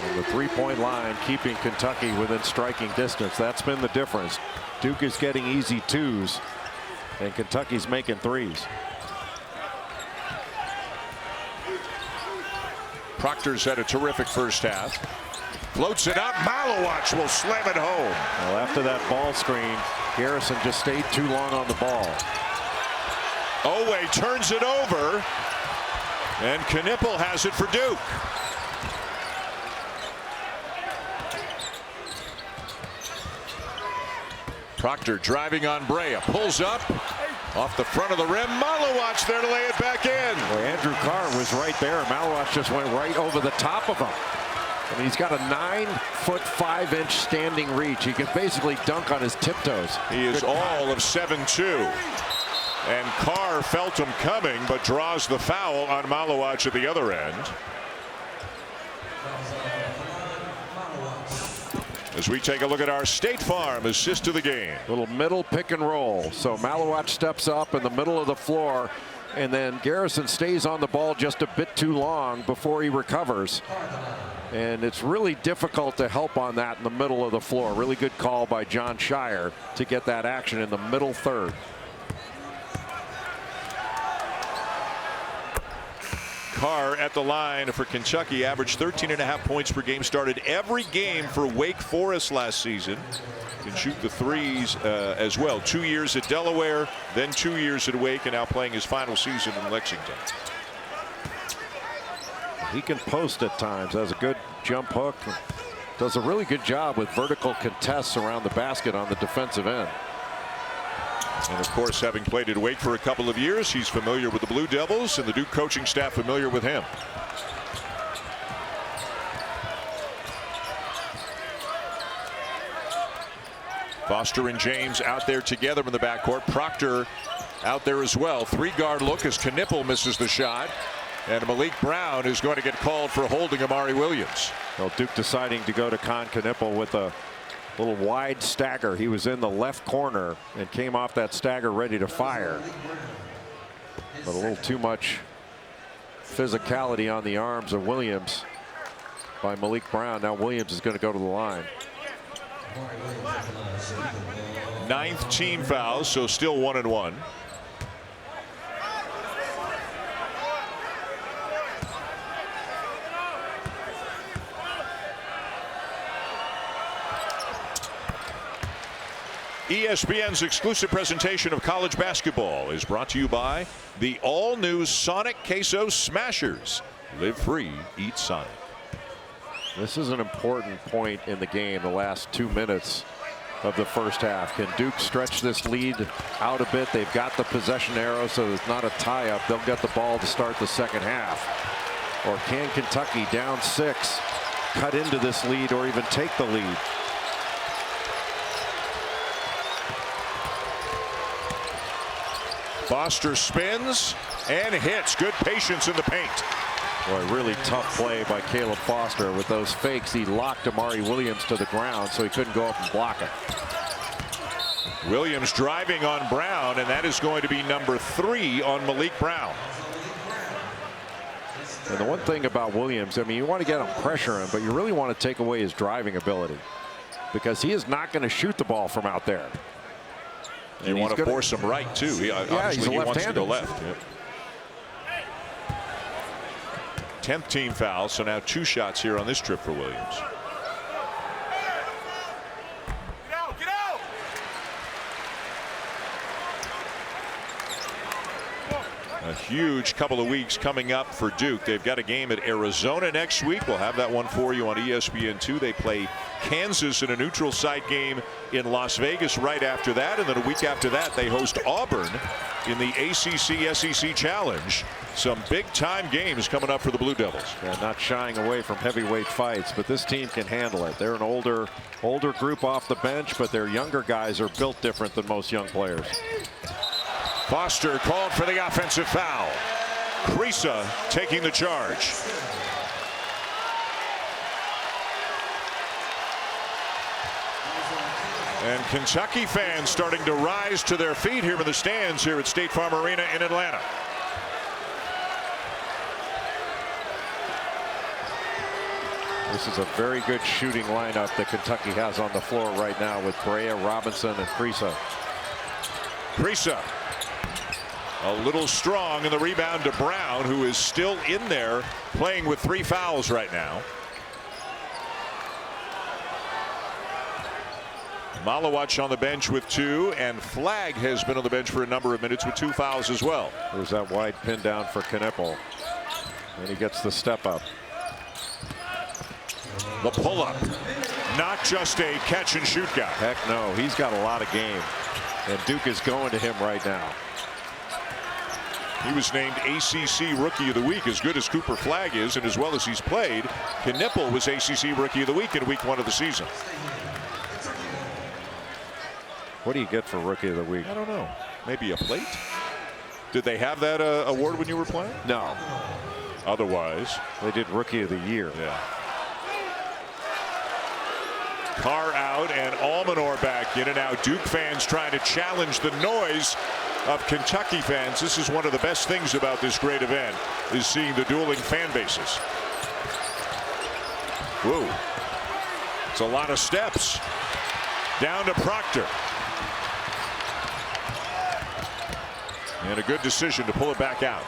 And the three-point line keeping Kentucky within striking distance. That's been the difference. Duke is getting easy twos, and Kentucky's making threes. Proctor's had a terrific first half. Floats it up. Malowacz will slam it home. Well, after that ball screen, Garrison just stayed too long on the ball. Owe turns it over, and Knippel has it for Duke. Proctor driving on Brea, pulls up off the front of the rim. Malowacz there to lay it back in. Well, Andrew Carr was right there. Malowacz just went right over the top of him. I mean, he's got a 9'5" standing reach. He can basically dunk on his tiptoes. He is all of 7'2". And Carr felt him coming, but draws the foul on Malowacz at the other end. As we take a look at our State Farm assist to the game. Little middle pick and roll. So Malowacz steps up in the middle of the floor, and then Garrison stays on the ball just a bit too long before he recovers. And it's really difficult to help on that in the middle of the floor. Really good call by John Shire to get that action in the middle third. Carr at the line for Kentucky, averaged 13.5 points per game, started every game for Wake Forest last season. Can shoot the threes as well. 2 years at Delaware, then 2 years at Wake, and now playing his final season in Lexington. He can post at times, has a good jump hook, does a really good job with vertical contests around the basket on the defensive end. And of course, having played at Wake for a couple of years, he's familiar with the Blue Devils, and the Duke coaching staff familiar with him. Foster and James out there together in the backcourt. Proctor out there as well. Three-guard look as Knippel misses the shot. And Malik Brown is going to get called for holding Amari Williams. Well, Duke deciding to go to Con Knippel with a little wide stagger. He was in the left corner and came off that stagger ready to fire. But a little too much physicality on the arms of Williams by Malik Brown. Now Williams is going to go to the line. 9th team foul, so still 1-1. ESPN's exclusive presentation of college basketball is brought to you by the all-new Sonic Queso Smashers. Live free, eat Sonic. This is an important point in the game, the last 2 minutes of the first half. Can Duke stretch this lead out a bit? They've got the possession arrow, so it's not a tie-up. They'll get the ball to start the second half. Or can Kentucky, down 6, cut into this lead or even take the lead? Foster spins and hits. Good patience in the paint. Boy, really tough play by Caleb Foster with those fakes. He locked Amari Williams to the ground so he couldn't go up and block it. Williams driving on Brown, and that is going to be number 3 on Malik Brown. And the one thing about Williams, I mean, you want to get him, pressure him, but you really want to take away his driving ability because he is not going to shoot the ball from out there. You want to force him right, too. Obviously, he wants to go left. Yep. 10th team foul, so now 2 shots here on this trip for Williams. Get out! A huge couple of weeks coming up for Duke. They've got a game at Arizona next week. We'll have that one for you on ESPN2. They play Kansas in a neutral site game in Las Vegas right after that. And then a week after that, they host Auburn in the ACC-SEC Challenge. Some big-time games coming up for the Blue Devils. Yeah, not shying away from heavyweight fights, but this team can handle it. They're an older group off the bench, but their younger guys are built different than most young players. Foster called for the offensive foul. Krisa taking the charge. And Kentucky fans starting to rise to their feet here in the stands here at State Farm Arena in Atlanta. This is a very good shooting lineup that Kentucky has on the floor right now with Brea, Robinson, and Krisa. Krisa a little strong in the rebound to Brown, who is still in there playing with 3 fouls right now. Malawacz on the bench with 2, and Flagg has been on the bench for a number of minutes with 2 fouls as well. There's that wide pin down for Knippel, and he gets the step up. The pull-up, not just a catch-and-shoot guy. Heck no, he's got a lot of game, and Duke is going to him right now. He was named ACC Rookie of the Week, as good as Cooper Flagg is, and as well as he's played. Knippel was ACC Rookie of the Week in Week 1 of the season. What do you get for Rookie of the Week? I don't know. Maybe a plate? Did they have that award when you were playing? No. Otherwise, they did Rookie of the Year. Yeah. Carr out and Almanor back in, and now Duke fans trying to challenge the noise of Kentucky fans. This is one of the best things about this great event, is seeing the dueling fan bases. Whoa. It's a lot of steps. Down to Proctor. And a good decision to pull it back out.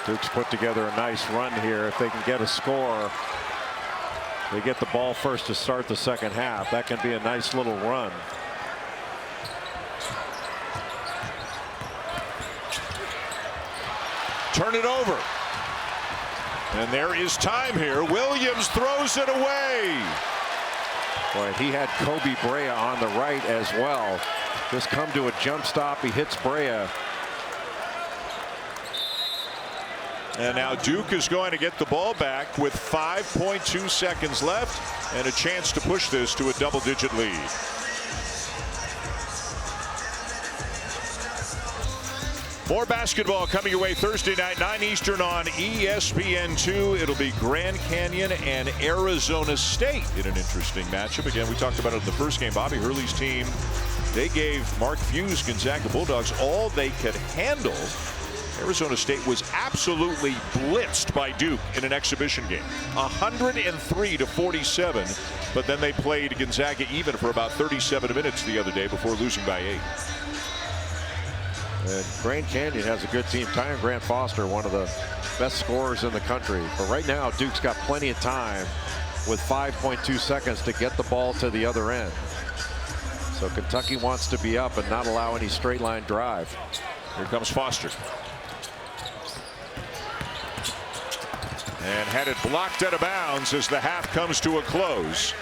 Duke's put together a nice run here. If they can get a score, they get the ball first to start the second half. That can be a nice little run. Turn it over. And there is time here. Williams throws it away. Boy, he had Kobe Brea on the right as well. Just come to a jump stop. He hits Brea. And now Duke is going to get the ball back with 5.2 seconds left and a chance to push this to a double-digit lead. More basketball coming your way Thursday night, 9 Eastern on ESPN2. It'll be Grand Canyon and Arizona State in an interesting matchup. Again, we talked about it in the first game. Bobby Hurley's team, they gave Mark Few's Gonzaga Bulldogs all they could handle. Arizona State was absolutely blitzed by Duke in an exhibition game, 103-47, but then they played Gonzaga even for about 37 minutes the other day before losing by 8. And Grand Canyon has a good team. Tyron Grant Foster, one of the best scorers in the country. But right now, Duke's got plenty of time with 5.2 seconds to get the ball to the other end. So Kentucky wants to be up and not allow any straight line drive. Here comes Foster. And had it blocked out of bounds as the half comes to a close.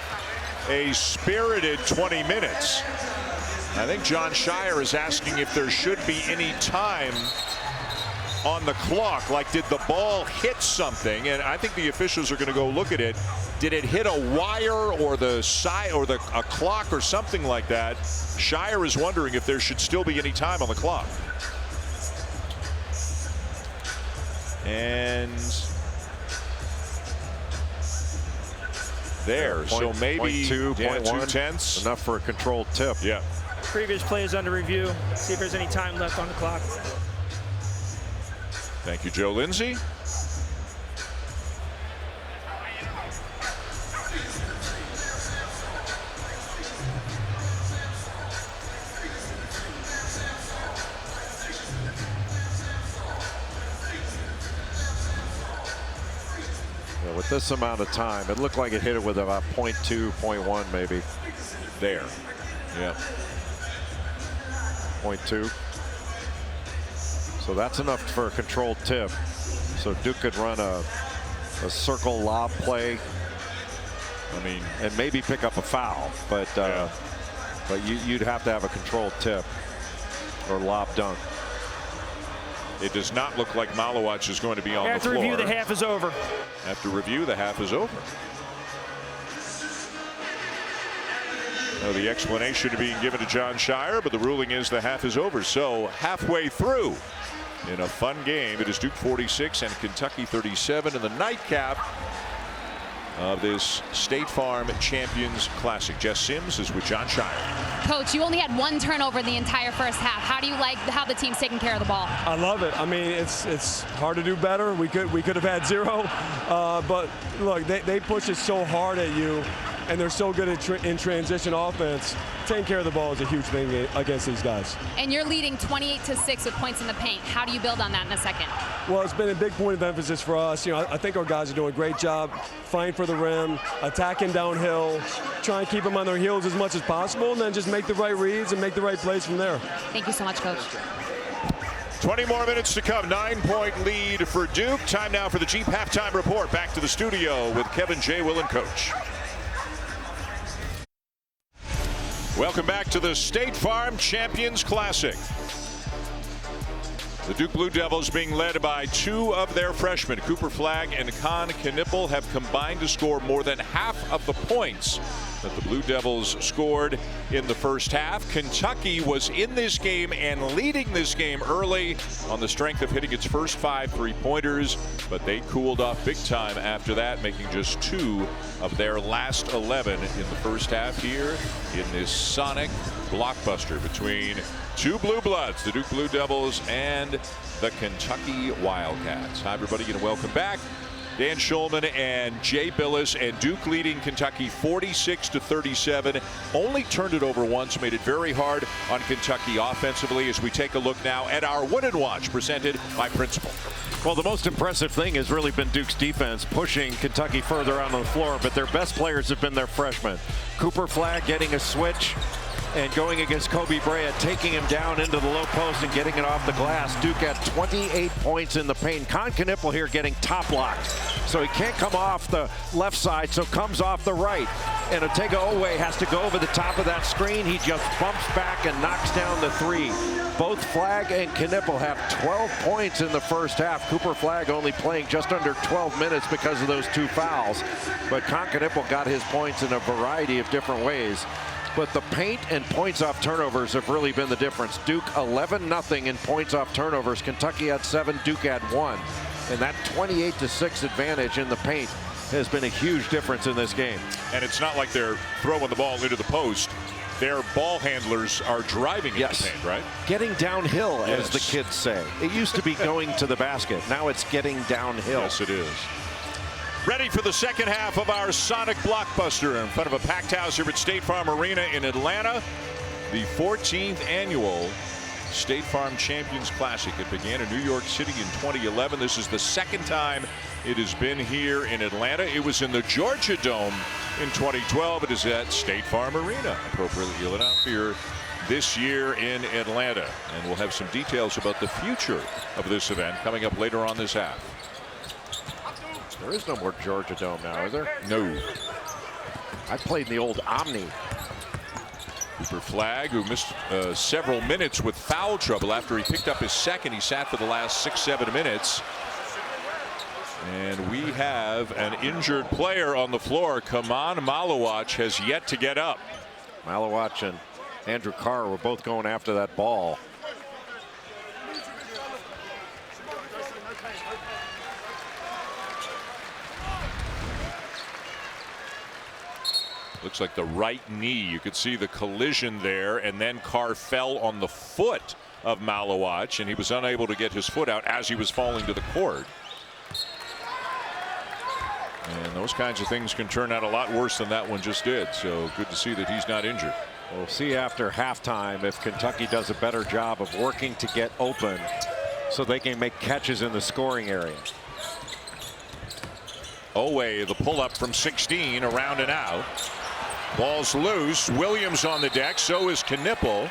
A spirited 20 minutes. I think John Shire is asking if there should be any time on the clock. Like, did the ball hit something? And I think the officials are going to go look at it. Did it hit a wire or the side or a clock or something like that? Shire is wondering if there should still be any time on the clock. And there, so maybe 2.1 enough for a controlled tip. Yeah. Previous play is under review. See if there's any time left on the clock. Thank you, Joe Lindsay. Yeah, with this amount of time, it looked like it hit it with about 0.2, 0.1 maybe. There. Yeah. 0.2. So that's enough for a controlled tip. So Duke could run a circle lob play. I mean, and maybe pick up a foul, but you'd have to have a controlled tip or lob dunk. It does not look like Malawacz is going to be on the floor. After review, the half is over. After review, the half is over. Now the explanation being given to John Shire, but the ruling is the half is over. So halfway through in a fun game, it is Duke 46 and Kentucky 37 in the nightcap of this State Farm Champions Classic. Jess Sims is with John Shire. Coach, you only had one turnover in the entire first half. How do you like how the team's taking care of the ball? I love it. I mean, it's hard to do better. We could have had 0, but look, they push it so hard at you, and they're so good in transition offense. Taking care of the ball is a huge thing against these guys. And you're leading 28-6 with points in the paint. How do you build on that in a second? Well, it's been a big point of emphasis for us. You know, I think our guys are doing a great job fighting for the rim, attacking downhill, trying to keep them on their heels as much as possible, and then just make the right reads and make the right plays from there. Thank you so much, Coach. 20 more minutes to come. 9-point lead for Duke. Time now for the Jeep halftime report. Back to the studio with Kevin J. Will and Coach. Welcome back to the State Farm Champions Classic. The Duke Blue Devils, being led by 2 of their freshmen, Cooper Flagg and Con Knipple, have combined to score more than half of the points that the Blue Devils scored in the first half. Kentucky was in this game and leading this game early on the strength of hitting its first 5 3-pointers, but they cooled off big time after that, making just 2 of their last 11 in the first half here in this sonic blockbuster between 2 blue bloods, the Duke Blue Devils and the Kentucky Wildcats. Hi, everybody, and welcome back. Dan Schulman and Jay Billis, and Duke leading Kentucky 46-37. Only turned it over once, made it very hard on Kentucky offensively as we take a look now at our Win and Watch presented by Principal. Well, the most impressive thing has really been Duke's defense, pushing Kentucky further on the floor, but their best players have been their freshmen. Cooper Flagg getting a switch and going against Kobe Bryant, taking him down into the low post and getting it off the glass. Duke had 28 points in the paint. Con Knipple here getting top locked, so he can't come off the left side, so comes off the right. And Otega Owe has to go over the top of that screen. He just bumps back and knocks down the 3. Both Flagg and Knipple have 12 points in the first half. Cooper Flagg only playing just under 12 minutes because of those 2 fouls. But Con Knipple got his points in a variety of different ways. But the paint and points off turnovers have really been the difference. Duke 11-0 in points off turnovers. Kentucky had 7, Duke had 1. And that 28-6 advantage in the paint has been a huge difference in this game. And it's not like they're throwing the ball into the post. Their ball handlers are driving into the paint, right? Getting downhill, as the kids say. It used to be going to the basket. Now it's getting downhill. Yes, it is. Ready for the second half of our Sonic Blockbuster in front of a packed house here at State Farm Arena in Atlanta. The 14th annual State Farm Champions Classic. It began in New York City in 2011. This is the second time it has been here in Atlanta. It was in the Georgia Dome in 2012. It is at State Farm Arena, appropriately lit up here this year in Atlanta. And we'll have some details about the future of this event coming up later on this half. There is no more Georgia Dome now, is there? No. I played in the old Omni. Cooper Flagg, who missed several minutes with foul trouble after he picked up his second. He sat for the last 6-7 minutes. And we have an injured player on the floor. Kaman Malawach has yet to get up. Malawach and Andrew Carr were both going after that ball. Looks like the right knee. You could see the collision there, and then Carr fell on the foot of Malawach, and he was unable to get his foot out as he was falling to the court. And those kinds of things can turn out a lot worse than that one just did. So good to see that he's not injured. We'll see after halftime if Kentucky does a better job of working to get open so they can make catches in the scoring area. Owe, the pull-up from 16, around and out. Ball's loose. Williams on the deck. So is Knipple.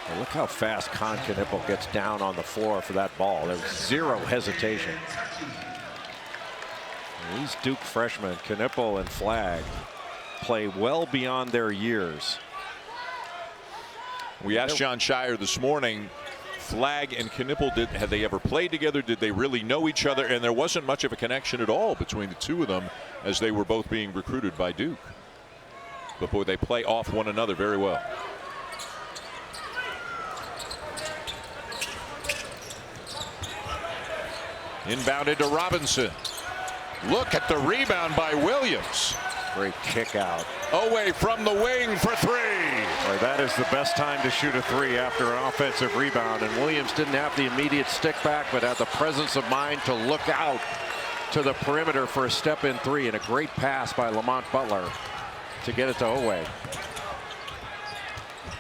Well, look how fast Con Knipple gets down on the floor for that ball. There was zero hesitation. And these Duke freshmen, Knipple and Flagg, play well beyond their years. We asked John Shire this morning, Flagg and Knipple, had they ever played together? Did they really know each other? And there wasn't much of a connection at all between the two of them as they were both being recruited by Duke. But boy, they play off one another very well. Inbounded to Robinson. Look at the rebound by Williams. Great kick out. Away from the wing for three. Boy, that is the best time to shoot a three after an offensive rebound. And Williams didn't have the immediate stick back, but had the presence of mind to look out to the perimeter for a step-in three. And a great pass by Lamont Butler to get it to Owe.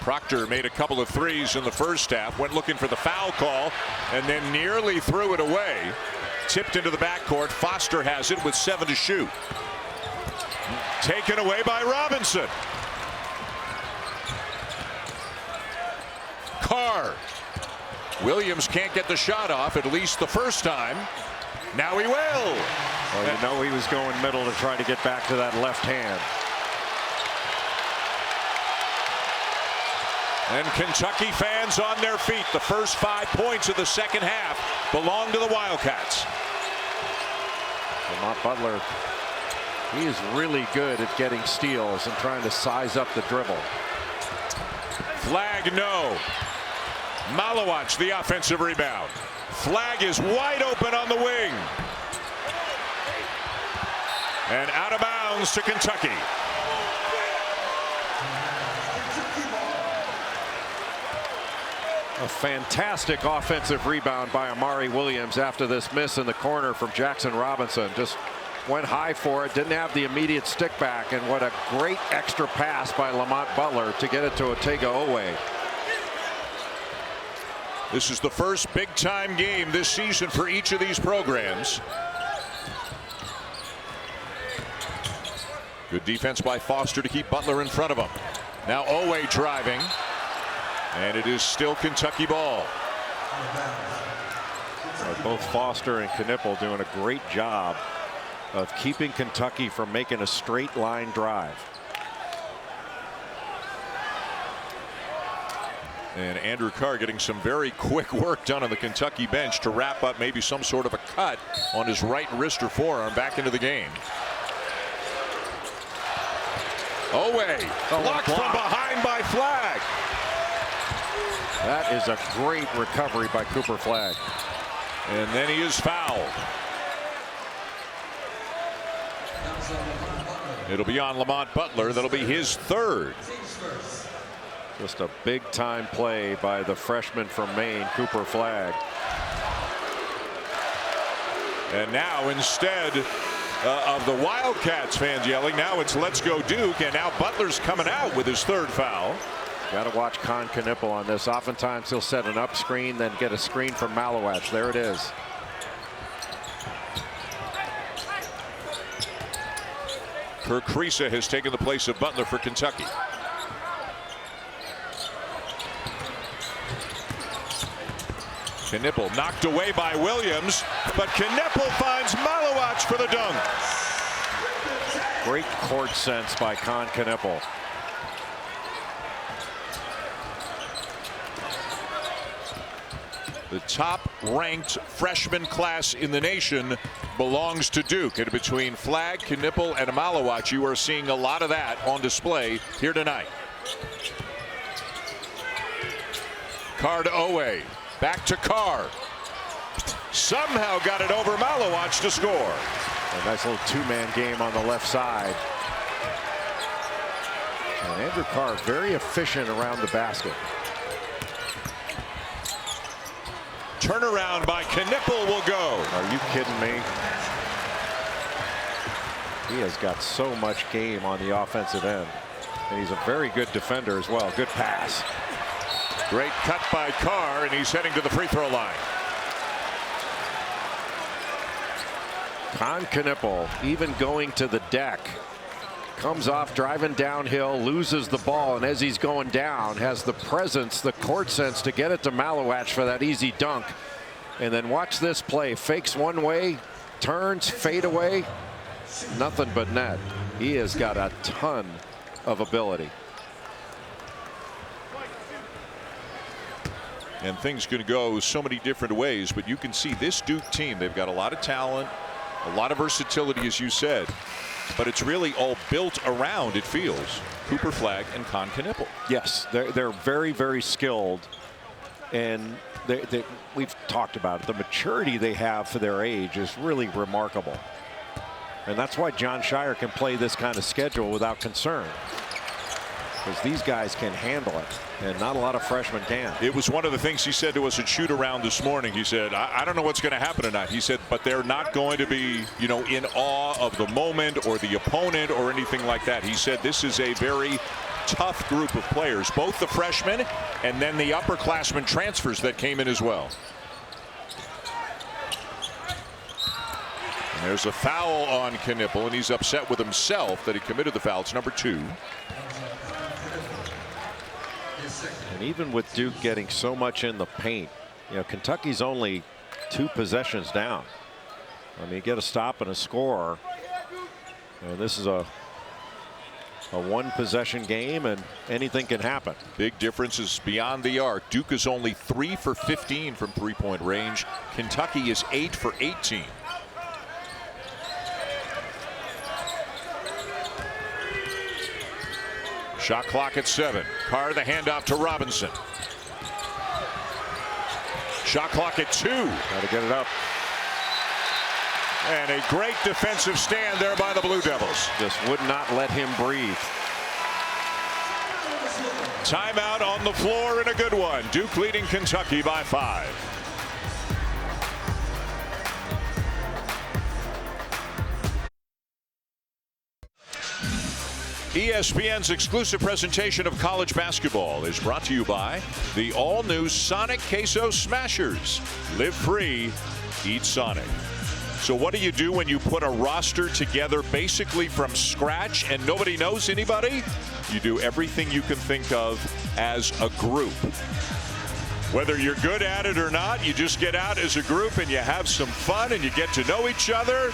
Proctor made a couple of threes in the first half, went looking for the foul call, and then nearly threw it away. Tipped into the backcourt. Foster has it with 7 to shoot. Taken away by Robinson. Carr. Williams can't get the shot off, at least the first time. Now he will. Well, you know he was going middle to try to get back to that left hand. And Kentucky fans on their feet. The first 5 points of the second half belong to the Wildcats. Lamont Butler, he is really good at getting steals and trying to size up the dribble. Flag no. Malowacz the offensive rebound. Flag is wide open on the wing. And out of bounds to Kentucky. A fantastic offensive rebound by Amari Williams after this miss in the corner from Jackson Robinson. Just went high for it, didn't have the immediate stick back, and what a great extra pass by Lamont Butler to get it to Otega Owe. This is the first big-time game this season for each of these programs. Good defense by Foster to keep Butler in front of him. Now Owe driving. And it is still Kentucky ball. Both Foster and Knippel doing a great job of keeping Kentucky from making a straight line drive. And Andrew Carr getting some very quick work done on the Kentucky bench to wrap up maybe some sort of a cut on his right wrist or forearm back into the game. Owe blocked from behind by Flag. That is a great recovery by Cooper Flag. And then he is fouled. It'll be on Lamont Butler. That'll be his third. Just a big time play by the freshman from Maine, Cooper Flag. And now instead of the Wildcats fans yelling, now it's let's go Duke. And now Butler's coming out with his third foul. Got to watch Knippel on this. Oftentimes he'll set an up screen, then get a screen from Malowacz. There it is. Kirk Kriisa has taken the place of Butler for Kentucky. Knippel knocked away by Williams, but Knippel finds Malowacz for the dunk. Great court sense by Knippel. The top-ranked freshman class in the nation belongs to Duke. And between Flag, Knippel, and Malowacz, you are seeing a lot of that on display here tonight. Carr to Owe. Back to Carr. Somehow got it over Malowacz to score. A nice little two-man game on the left side. And Andrew Carr very efficient around the basket. Turnaround by Knippel will go. Are you kidding me? He has got so much game on the offensive end. And he's a very good defender as well. Good pass. Great cut by Carr, and he's heading to the free throw line. Knippel even going to the deck. Comes off driving downhill, loses the ball, and as he's going down, has the presence, the court sense to get it to Malowacz for that easy dunk. And then watch this play. Fakes one way, turns, fade away. Nothing but net. He has got a ton of ability. And things can go so many different ways, but you can see this Duke team, they've got a lot of talent. A lot of versatility, as you said, but it's really all built around, it feels, Cooper Flagg and Con Knippel. Yes, they're very, very skilled, and we've talked about it. The maturity they have for their age is really remarkable, and that's why Jon Scheyer can play this kind of schedule without concern, because these guys can handle it, and not a lot of freshmen can. It was one of the things he said to us at shoot around this morning. He said, I don't know what's going to happen tonight. He said, but they're not going to be, you know, in awe of the moment or the opponent or anything like that. He said this is a very tough group of players, both the freshmen and then the upperclassmen transfers that came in as well. And there's a foul on Knippel, and he's upset with himself that he committed the foul. It's number 2. And even with Duke getting so much in the paint, you know, Kentucky's only 2 possessions down. I mean, you get a stop and a score, and this is a 1-possession game, and anything can happen. Big differences beyond the arc. Duke is only 3 for 15 from three-point range. Kentucky is 8 for 18. Shot clock at 7. Carr the handoff to Robinson. Shot clock at 2. Got to get it up. And a great defensive stand there by the Blue Devils. Just would not let him breathe. Timeout on the floor, and a good one. Duke leading Kentucky by 5. ESPN's exclusive presentation of college basketball is brought to you by the all-new Sonic Queso Smashers. Live free, eat Sonic. So what do you do when you put a roster together basically from scratch and nobody knows anybody? You do everything you can think of as a group. Whether you're good at it or not, you just get out as a group and you have some fun and you get to know each other.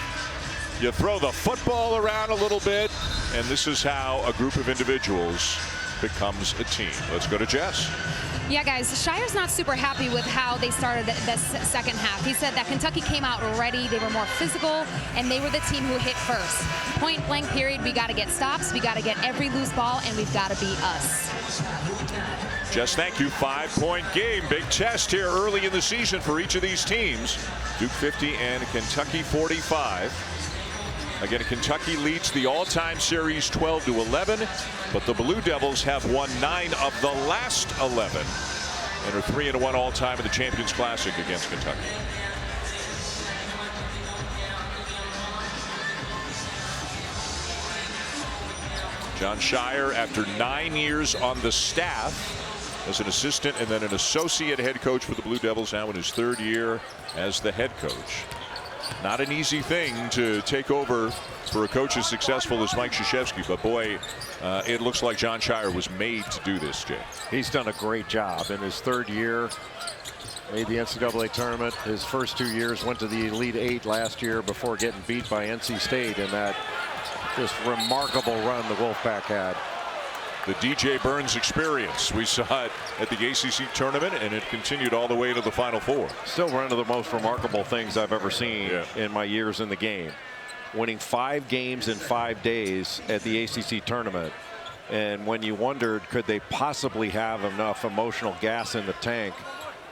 You throw the football around a little bit, and this is how a group of individuals becomes a team. Let's go to Jess. Yeah, guys, Shirer's not super happy with how they started this second half. He said that Kentucky came out ready, they were more physical, and they were the team who hit first. Point blank period, we got to get stops, we got to get every loose ball, and we've got to be us. Jess, thank you. 5-point game. Big test here early in the season for each of these teams. Duke 50 and Kentucky 45. Again, Kentucky leads the all-time series 12-11, but the Blue Devils have won 9 of the last 11 and are 3-1 all-time in the Champions Classic against Kentucky. Jon Scheyer, after 9 years on the staff as an assistant and then an associate head coach for the Blue Devils, now in his 3rd year as the head coach. Not an easy thing to take over for a coach as successful as Mike Krzyzewski, but boy, it looks like Jon Scheyer was made to do this, Jay. He's done a great job in his 3rd year. Made the NCAA tournament. His first 2 years went to the Elite 8 last year before getting beat by NC State in that just remarkable run the Wolfpack had. The DJ Burns experience. We saw it at the ACC tournament, and it continued all the way to the Final Four. Still one of the most remarkable things I've ever seen in my years in the game. Winning 5 games in 5 days at the ACC tournament. And when you wondered, could they possibly have enough emotional gas in the tank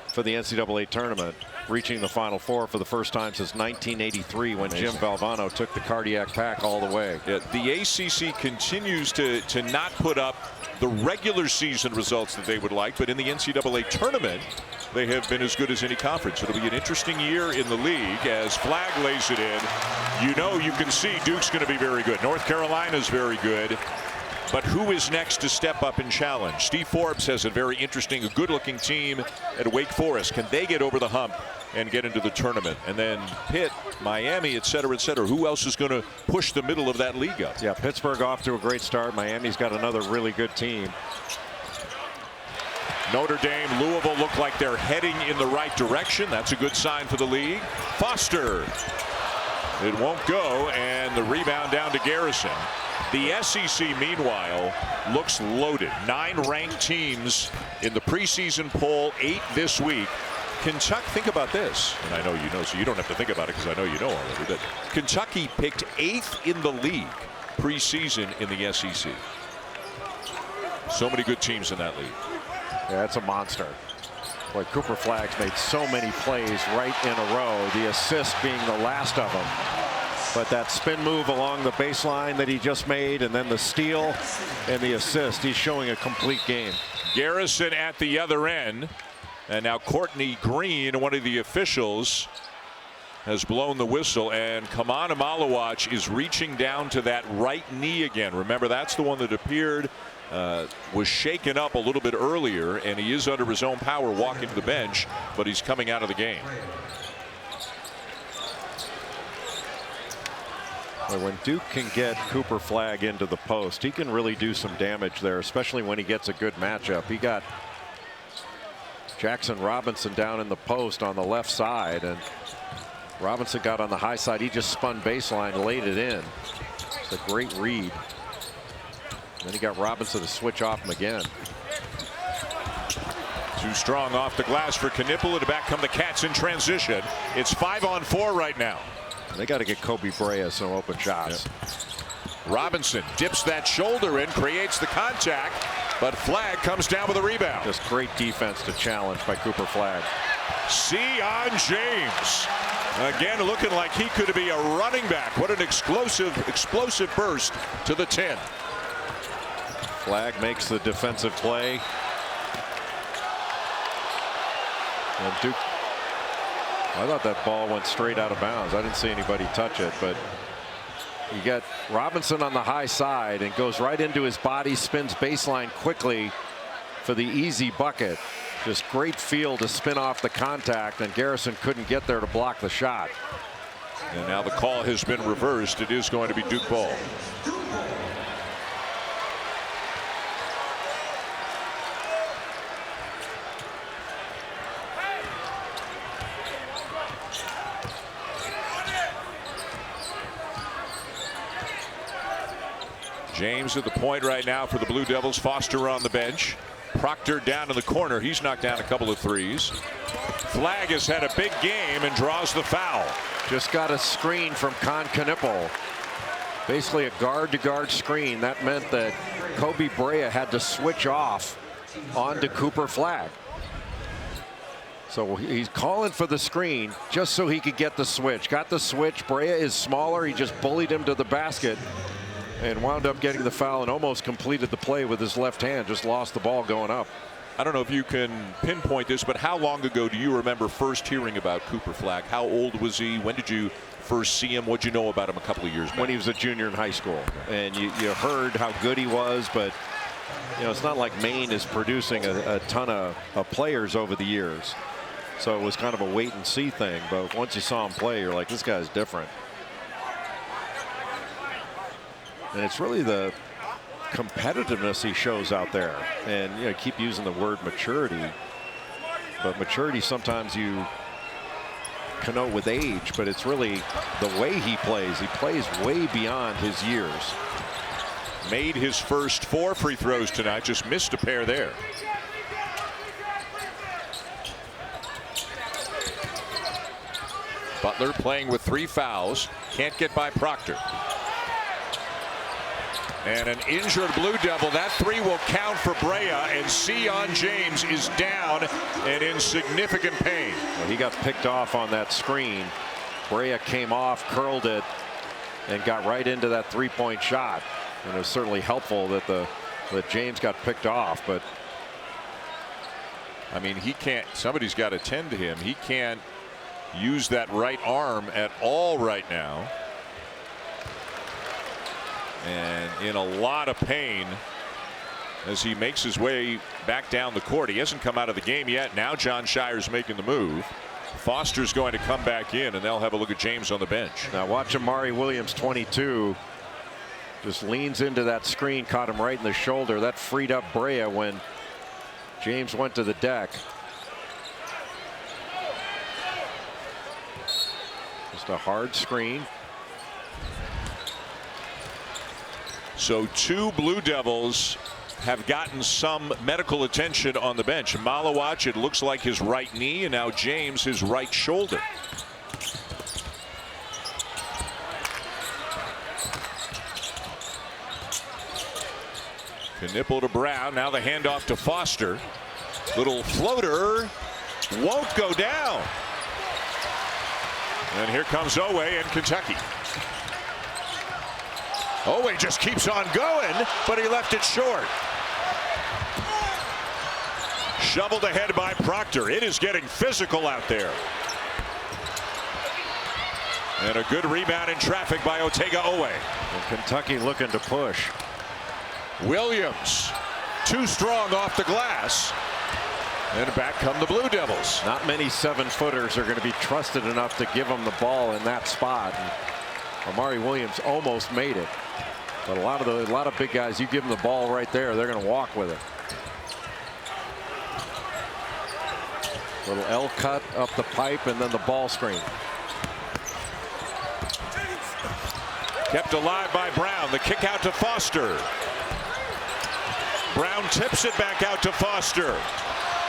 for the NCAA tournament, reaching the Final Four for the first time since 1983 when Jim Valvano took the cardiac pack all the way. Yeah, the ACC continues to not put up the regular season results that they would like, but in the NCAA tournament, they have been as good as any conference. It'll be an interesting year in the league as Flagg lays it in. You know, you can see Duke's going to be very good. North Carolina's very good. But who is next to step up and challenge? Steve Forbes has a very interesting, good-looking team at Wake Forest. Can they get over the hump and get into the tournament? And then Pitt, Miami, et cetera, et cetera. Who else is going to push the middle of that league up? Yeah, Pittsburgh off to a great start. Miami's got another really good team. Notre Dame, Louisville look like they're heading in the right direction. That's a good sign for the league. Foster. It won't go, and the rebound down to Garrison. The SEC, meanwhile, looks loaded. 9 ranked teams in the preseason poll, 8 this week. Kentucky, think about this, and I know you know, so you don't have to think about it because I know you know already, but Kentucky picked 8th in the league preseason in the SEC. So many good teams in that league. Yeah, that's a monster. Boy, Cooper Flagg's made so many plays right in a row, the assist being the last of them. But that spin move along the baseline that he just made, and then the steal and the assist, he's showing a complete game. Garrison at the other end. And now Courtney Green, one of the officials, has blown the whistle, and Kamana Malawach is reaching down to that right knee again. Remember, that's the one that appeared was shaken up a little bit earlier, and he is under his own power walking to the bench, but he's coming out of the game. Well, when Duke can get Cooper Flagg into the post, he can really do some damage there, especially when he gets a good matchup. He got Jackson Robinson down in the post on the left side, and Robinson got on the high side. He just spun baseline, laid it in. It's a great read. And then he got Robinson to switch off him again. Too strong off the glass for Knipple, and back come the Cats in transition. It's 5-on-4 right now. And they got to get Kobe Brea some open shots. Yep. Robinson dips that shoulder in, creates the contact, but Flagg comes down with a rebound. Just great defense to challenge by Cooper Flagg. Sion James again looking like he could be a running back. What an explosive burst to the 10. Flagg makes the defensive play. And Duke, I thought that ball went straight out of bounds. I didn't see anybody touch it, but you got Robinson on the high side and goes right into his body, spins baseline quickly for the easy bucket. Just great feel to spin off the contact, and Garrison couldn't get there to block the shot. And now the call has been reversed. It is going to be Duke ball. James at the point right now for the Blue Devils. Foster on the bench. Proctor down in the corner. He's knocked down a couple of threes. Flagg has had a big game and draws the foul. Just got a screen from Con Knipple. Basically a guard-to-guard screen. That meant that Kobe Brea had to switch off onto Cooper Flagg. So he's calling for the screen just so he could get the switch. Got the switch. Brea is smaller. He just bullied him to the basket and wound up getting the foul and almost completed the play with his left hand. Just lost the ball going up. I don't know if you can pinpoint this, but how long ago do you remember first hearing about Cooper Flagg? How old was he? When did you first see him? What did you know about him a couple of years back? When he was a junior in high school. And you heard how good he was, but you know, it's not like Maine is producing a ton of players over the years. So it was kind of a wait and see thing. But once you saw him play, you're like, this guy's different. And it's really the competitiveness he shows out there. And you know, keep using the word maturity, but maturity sometimes you connote with age, but it's really the way he plays. He plays way beyond his years. Made his first 4 free throws tonight, just missed a pair there. Butler playing with 3 fouls, can't get by Proctor. And an injured Blue Devil. That 3 will count for Brea, and Sion James is down and in significant pain. Well, he got picked off on that screen. Brea came off, curled it, and got right into that 3-point shot. And it was certainly helpful that James got picked off, but I mean, he can't, somebody's got to tend to him. He can't use that right arm at all right now. And in a lot of pain as he makes his way back down the court. He hasn't come out of the game yet. Now John Shire's making the move. Foster's going to come back in, and they'll have a look at James on the bench. Now watch Amari Williams, 22, just leans into that screen, caught him right in the shoulder. That freed up Brea when James went to the deck. Just a hard screen. So 2 Blue Devils have gotten some medical attention on the bench. Malawach, it looks like his right knee, and now James his right shoulder. Knipple to Brown. Now the handoff to Foster. Little floater. Won't go down. And here comes Owe in Kentucky. Owe just keeps on going, but he left it short. Shoveled ahead by Proctor. It is getting physical out there. And a good rebound in traffic by Otega-Owe. And Kentucky looking to push. Williams, too strong off the glass. And back come the Blue Devils. Not many 7-footers are going to be trusted enough to give them the ball in that spot. And Amari Williams almost made it. But a lot of big guys, you give them the ball right there, they're going to walk with it. Little L cut up the pipe and then the ball screen. Kept alive by Brown. The kick out to Foster. Brown tips it back out to Foster.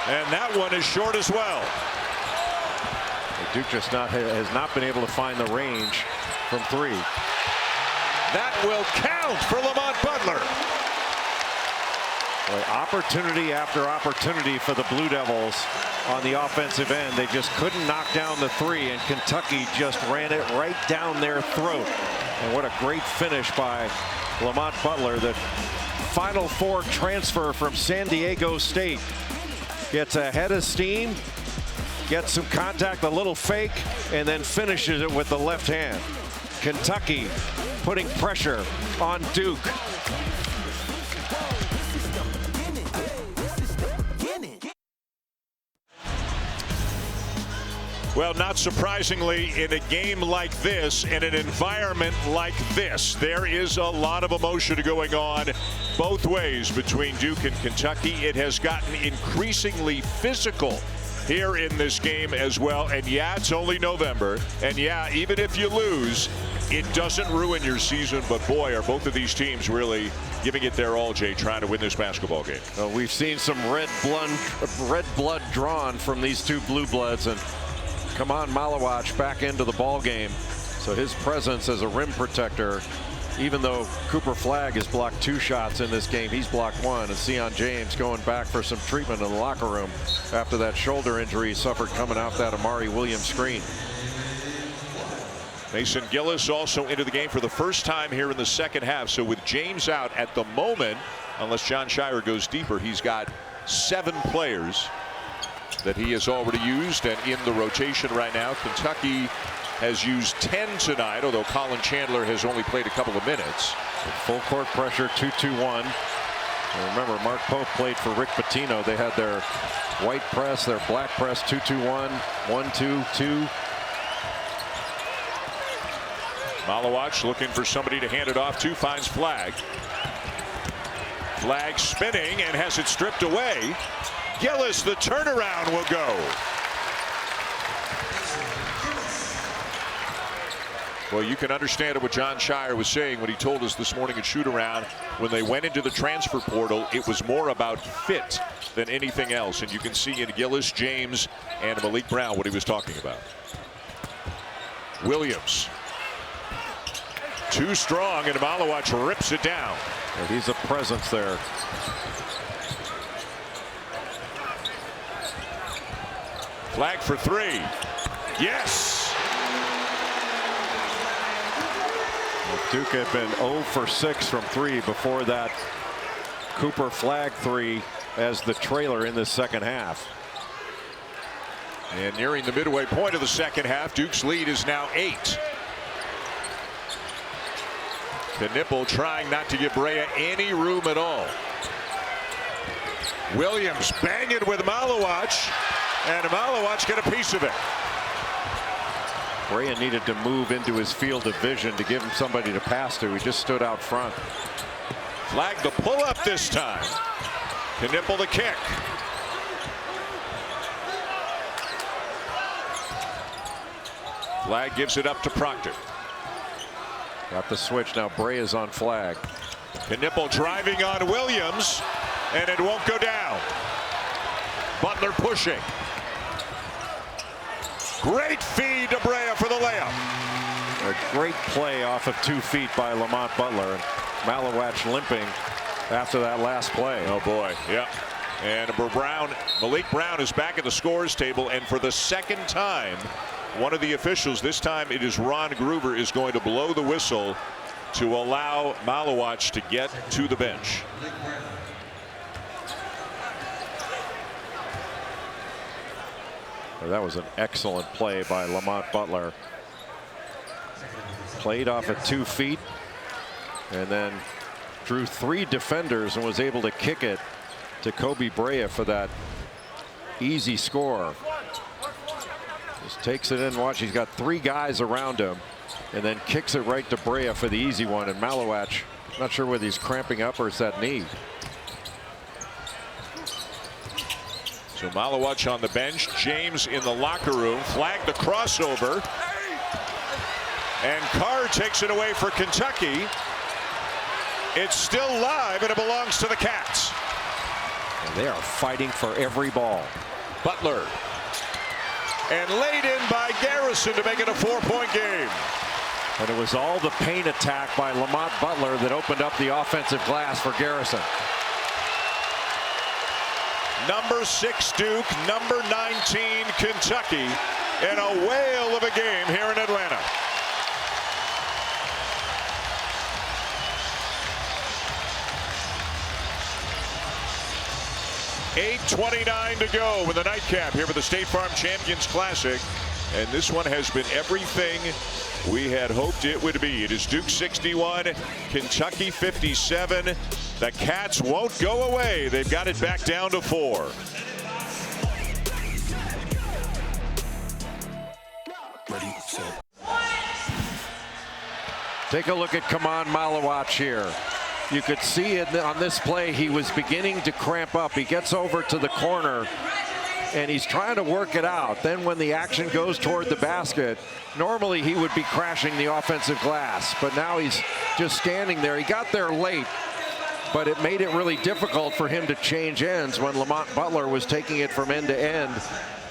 And that one is short as well. Duke just has not been able to find the range from 3. That will count for Lamont Butler. Boy, opportunity after opportunity for the Blue Devils on the offensive end. They just couldn't knock down the 3, and Kentucky just ran it right down their throat. And what a great finish by Lamont Butler, the Final Four transfer from San Diego State. Gets a head of steam, gets some contact, a little fake, and then finishes it with the left hand. Kentucky putting pressure on Duke. Well, not surprisingly, in a game like this, in an environment like this, there is a lot of emotion going on both ways between Duke and Kentucky. It has gotten increasingly physical here in this game as well. And yeah, it's only November. And yeah, even if you lose, it doesn't ruin your season. But boy, are both of these teams really giving it their all, Jay, trying to win this basketball game. Well, we've seen some red blood drawn from these two blue bloods, and come on, Malawach back into the ball game. So his presence as a rim protector, even though Cooper Flagg has blocked 2 shots in this game, he's blocked 1. And Sion James going back for some treatment in the locker room after that shoulder injury he suffered coming off that Amari Williams screen. Mason Gillis also into the game for the first time here in the second half. So with James out at the moment, unless John Shire goes deeper, he's got 7 players that he has already used and in the rotation right now. Kentucky has used 10 tonight, although Colin Chandler has only played a couple of minutes. Full court pressure, 2-2-1. Remember, Mark Pope played for Rick Pitino. They had their white press, their black press, 2-2-1, 1-2-2. Malawach looking for somebody to hand it off to, finds Flagg. Flagg spinning and has it stripped away. Gillis, the turnaround will go. Well, you can understand what John Shire was saying when he told us this morning at shoot around. When they went into the transfer portal, it was more about fit than anything else. And you can see in Gillis, James, and Malik Brown what he was talking about. Williams. Too strong, and Malawach rips it down. And he's a presence there. Flagg for 3. Yes. Duke had been 0 for 6 from 3 before that Cooper Flagg 3 as the trailer in the second half. And nearing the midway point of the second half, Duke's lead is now 8. Knipple trying not to give Brea any room at all. Williams banging with Malawach. And Malawach get a piece of it. Brea needed to move into his field of vision to give him somebody to pass to. He just stood out front. Flagg the pull up this time. Knipple the kick. Flagg gives it up to Proctor. Got the switch now. Brea's on Flagg. Knipple driving on Williams, and it won't go down. Butler pushing. Great feed to Brea for the layup. A great play off of 2 feet by Lamont Butler. And Malawach limping after that last play. Oh boy, yeah. And Malik Brown is back at the scores table, and for the second time, one of the officials, this time it is Ron Groover, is going to blow the whistle to allow Malawach to get to the bench. That was an excellent play by Lamont Butler. Played off at 2 feet and then drew 3 defenders and was able to kick it to Kobe Brea for that easy score. Just takes it in. Watch, he's got 3 guys around him and then kicks it right to Brea for the easy one. And Malawach, not sure whether he's cramping up or it's that knee. So Malawach on the bench, James in the locker room, flagged the crossover, and Carr takes it away for Kentucky. It's still live, and it belongs to the Cats. And they are fighting for every ball. Butler, and laid in by Garrison to make it a 4-point game. And it was all the paint attack by Lamont Butler that opened up the offensive glass for Garrison. Number 6 Duke, number 19 Kentucky, in a whale of a game here in Atlanta. .8:29 to go with the nightcap here for the State Farm Champions Classic. And this one has been everything we had hoped it would be. It is Duke 61, Kentucky 57. The Cats won't go away. They've got it back down to 4. Take a look at Kaman Malawach here. You could see it on this play. He was beginning to cramp up. He gets over to the corner and he's trying to work it out. Then when the action goes toward the basket, normally he would be crashing the offensive glass, but now he's just standing there. He got there late, but it made it really difficult for him to change ends when Lamont Butler was taking it from end to end,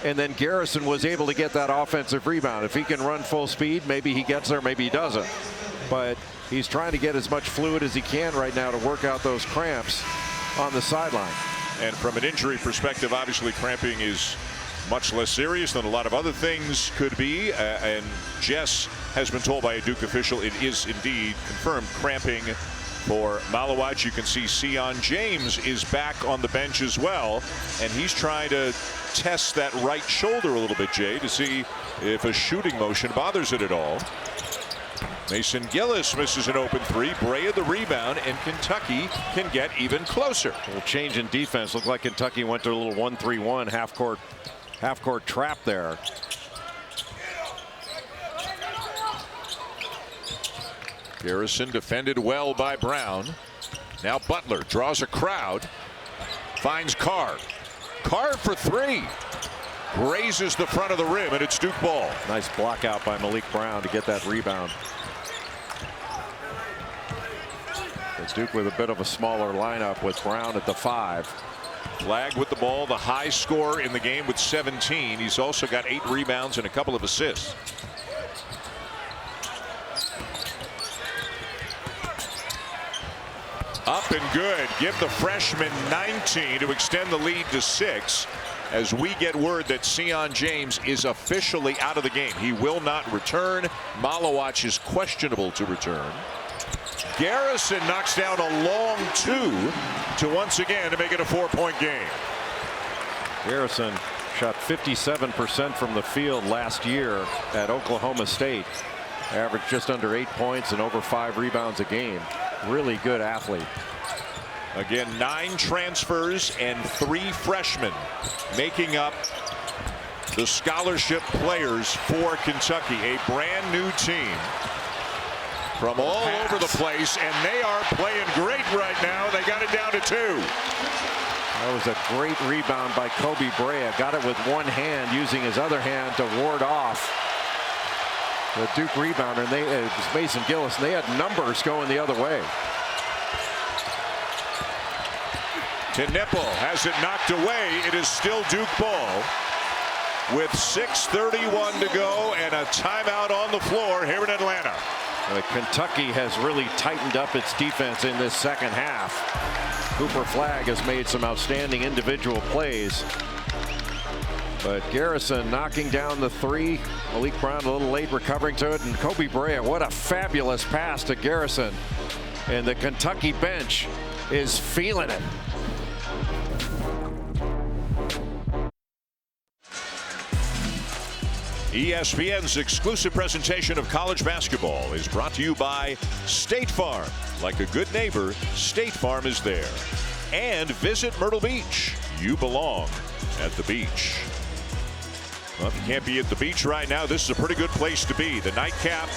and then Garrison was able to get that offensive rebound. If he can run full speed, maybe he gets there, maybe he doesn't. But he's trying to get as much fluid as he can right now to work out those cramps on the sideline. And from an injury perspective, obviously cramping is much less serious than a lot of other things could be. And Jess has been told by a Duke official it is indeed confirmed cramping for Malawach. You can see Sion James is back on the bench as well, and he's trying to test that right shoulder a little bit, Jay, to see if a shooting motion bothers it at all. Mason Gillis misses an open 3. Brea the rebound, and Kentucky can get even closer. A little change in defense. Looked like Kentucky went to a little 1-3-1 half-court trap there. Garrison defended well by Brown. Now Butler draws a crowd. Finds Carr. Carr for 3. Grazes the front of the rim, and it's Duke ball. Nice block out by Malik Brown to get that rebound. It's Duke with a bit of a smaller lineup with Brown at the 5. Flag with the ball, the high scorer in the game with 17. He's also got 8 rebounds and a couple of assists. Up and good. Give the freshman 19 to extend the lead to 6. As we get word that Sion James is officially out of the game. He will not return. Malawach is questionable to return. Garrison knocks down a long 2 to once again to make it a 4-point game. Garrison shot 57% from the field last year at Oklahoma State. Averaged just under 8 points and over 5 rebounds a game. Really good athlete. Again, 9 transfers and 3 freshmen making up the scholarship players for Kentucky. A brand new team from all over the place, and they are playing great right now. They got it down to 2. That was a great rebound by Kobe Brea. Got it with one hand, using his other hand to ward off the Duke rebounder. And it was Mason Gillis, and they had numbers going the other way. Knipple has it knocked away. It is still Duke ball with 6:31 to go and a timeout on the floor here in Atlanta. Kentucky has really tightened up its defense in this second half. Cooper Flagg has made some outstanding individual plays. But Garrison knocking down the three. Malik Brown a little late recovering to it. And Kobe Bryant, what a fabulous pass to Garrison. And the Kentucky bench is feeling it. ESPN's exclusive presentation of college basketball is brought to you by State Farm. Like a good neighbor, State Farm is there. And visit Myrtle Beach. You belong at the beach. Well, if you can't be at the beach right now, this is a pretty good place to be. The nightcap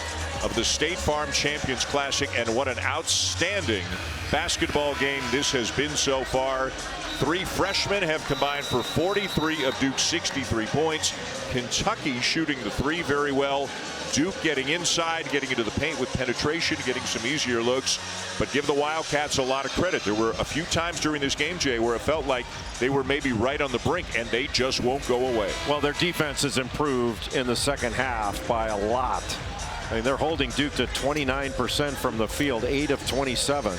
of the State Farm Champions Classic, and what an outstanding basketball game this has been so far. Three freshmen have combined for 43 of Duke's 63 points. Kentucky shooting the three very well. Duke getting inside, getting into the paint with penetration, getting some easier looks. But give the Wildcats a lot of credit. There were a few times during this game, Jay, where it felt like they were maybe right on the brink, and they just won't go away. Well, their defense has improved in the second half by a lot. I mean, they're holding Duke to 29% from the field, 8 of 27.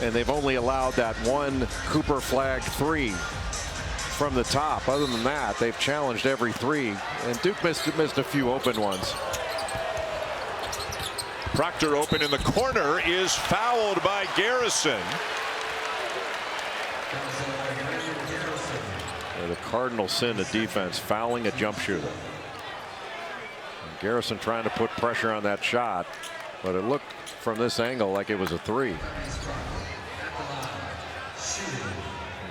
And they've only allowed that one Cooper Flagg three from the top. Other than that, they've challenged every three. And Duke missed a few open ones. Proctor open in the corner is fouled by Garrison. The cardinal sin of defense, fouling a jump shooter. And Garrison trying to put pressure on that shot, but it looked from this angle like it was a three.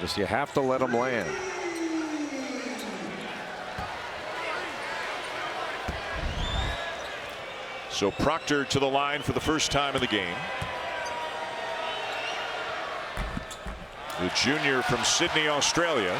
Just you have to let them land. So Proctor to the line for the first time in the game. The junior from Sydney, Australia.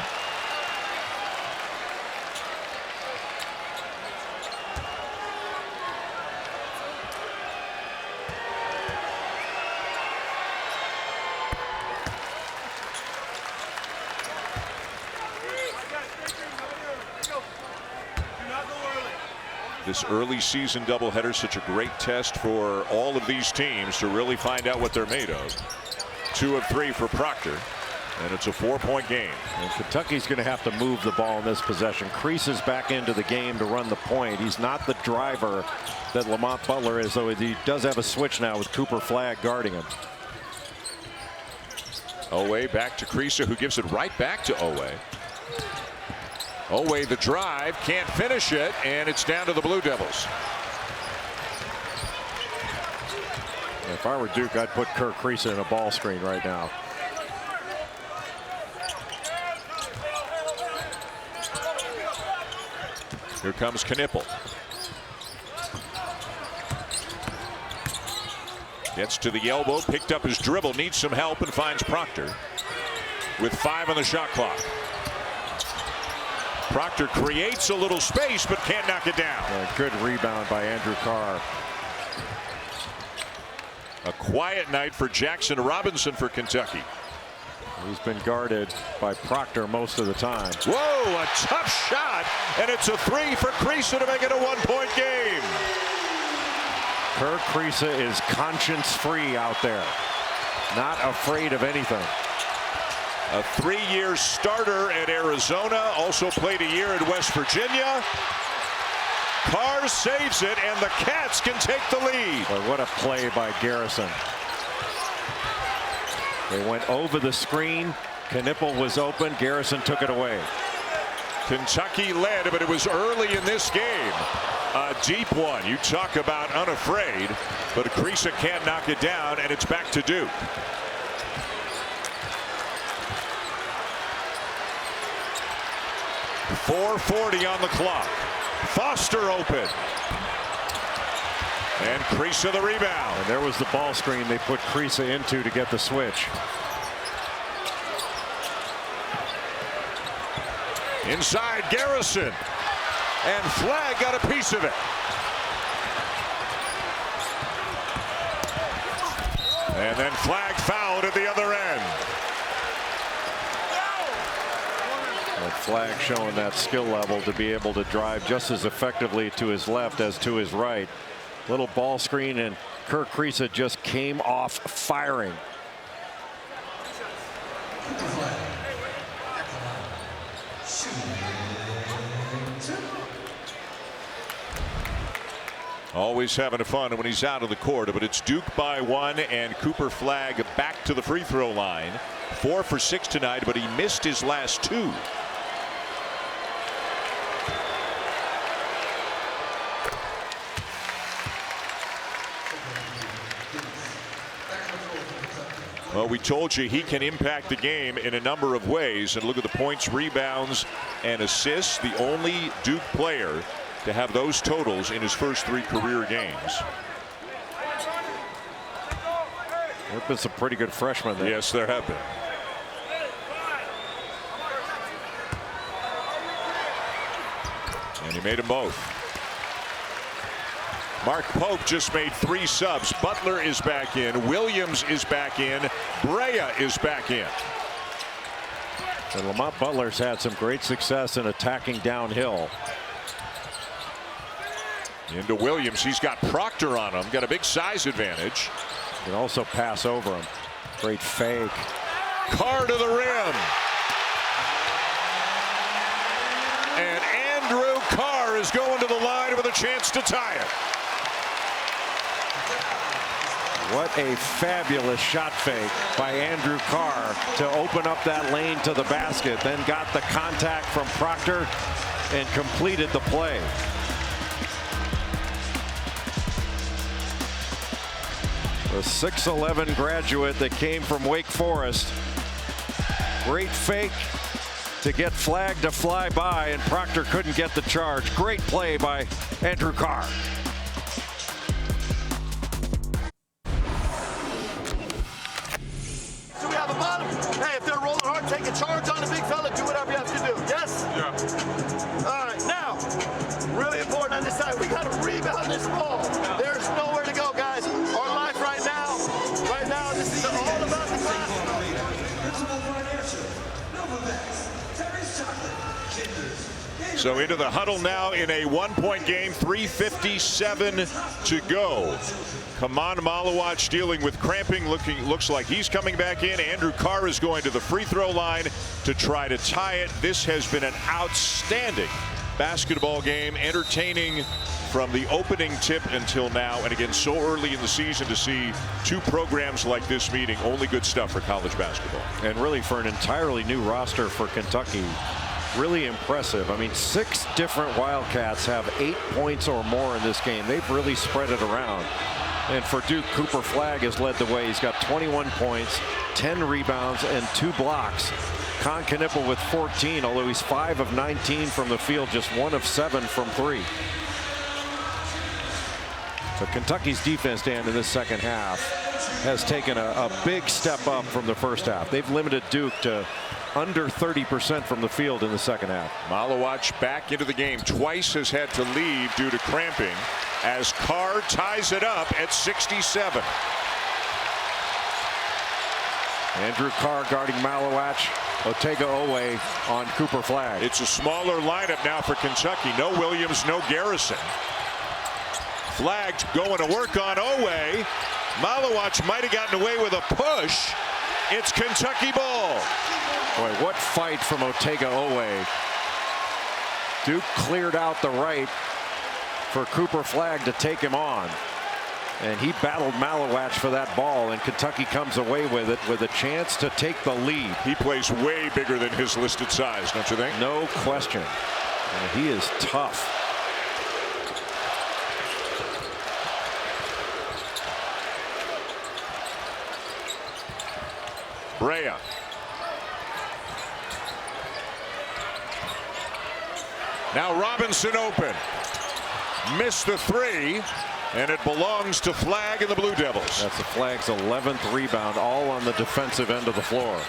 This early season doubleheader, such a great test for all of these teams to really find out what they're made of. 2 of 3 for Proctor, and it's a 4-point game. And Kentucky's going to have to move the ball in this possession. Crease is back into the game to run the point. He's not the driver that Lamont Butler is, though he does have a switch now with Cooper Flagg guarding him. Owe back to Crease, who gives it right back to Owe. Owe the drive, can't finish it, and it's down to the Blue Devils. If I were Duke, I'd put Kirk Crease in a ball screen right now. Here comes Knipple. Gets to the elbow, picked up his dribble, needs some help, and finds Proctor with 5 on the shot clock. Proctor creates a little space but can't knock it down. Good rebound by Andrew Carr. A quiet night for Jackson Robinson for Kentucky. He's been guarded by Proctor most of the time. Whoa, a tough shot, and it's a 3 for Crease to make it a 1-point game. Kirk Crease is conscience-free out there, not afraid of anything. A 3-year starter at Arizona, also played a year at West Virginia. Carr saves it, and the Cats can take the lead. Boy, what a play by Garrison. They went over the screen. Knipple was open. Garrison took it away. Kentucky led, but it was early in this game. A deep one. You talk about unafraid, but Crease can't knock it down, and it's back to Duke. .440 on the clock. Foster open. And Crease the rebound. And there was the ball screen they put Crease into to get the switch. Inside Garrison. And Flagg got a piece of it. And then Flagg fouled at the other end. Flag showing that skill level to be able to drive just as effectively to his left as to his right. Little ball screen, and Kerr Kriisa just came off firing. Always having fun when he's out of the court, but it's Duke by 1 and Cooper Flag back to the free throw line. 4 for 6 tonight, but he missed his last 2. Well, we told you he can impact the game in a number of ways, and look at the points, rebounds, and assists. The only Duke player to have those totals in his first 3 career games. There have been some pretty good freshmen there. Yes, there have been. And he made them both. Mark Pope just made 3 subs. Butler is back in. Williams is back in. Brea is back in. And Lamont Butler's had some great success in attacking downhill. Into Williams. He's got Proctor on him. Got a big size advantage. Can also pass over him. Great fake. Carr to the rim. And Andrew Carr is going to the line with a chance to tie it. What a fabulous shot fake by Andrew Carr to open up that lane to the basket. Then got the contact from Proctor and completed the play. The 6'11" graduate that came from Wake Forest. Great fake to get Flag to fly by, and Proctor couldn't get the charge. Great play by Andrew Carr. So we have a bottom. Hey, if they're rolling hard, take a charge on the big fella. Do whatever you have to do. Yes? Yeah. All right. Now, really important on this side. We got to rebound this ball. There's nowhere to go, guys. Our life right now, this is all about the glass. So into the huddle now in a 1-point game, 3:57 to go. Kaman Malawach dealing with cramping. Looks like he's coming back in. Andrew Carr is going to the free throw line to try to tie it. This has been an outstanding basketball game, entertaining from the opening tip until now. And again, so early in the season to see 2 programs like this meeting. Only good stuff for college basketball. And really for an entirely new roster for Kentucky. Really impressive. I mean, 6 different Wildcats have 8 points or more in this game. They've really spread it around. And for Duke, Cooper Flag has led the way. He's got 21 points, 10 rebounds, and 2 blocks. Con Knipple with 14, although he's 5 of 19 from the field, just 1 of 7 from 3. So Kentucky's defense, Dan, in this second half has taken a big step up from the first half. They've limited Duke to under 30% from the field in the second half. Malawach back into the game. Twice has had to leave due to cramping as Carr ties it up at 67. Andrew Carr guarding Malawach. Otega Owe on Cooper Flag. It's a smaller lineup now for Kentucky. No Williams, no Garrison. Flag going to work on Owe. Malawach might have gotten away with a push. It's Kentucky ball. Boy, what fight from Otega Owe. Duke cleared out the right for Cooper Flag to take him on. And he battled Malawach for that ball, and Kentucky comes away with it with a chance to take the lead. He plays way bigger than his listed size, don't you think? No question. And he is tough. Brea. Now Robinson open. Missed the 3, and it belongs to Flag and the Blue Devils. That's the Flag's 11th rebound, all on the defensive end of the floor.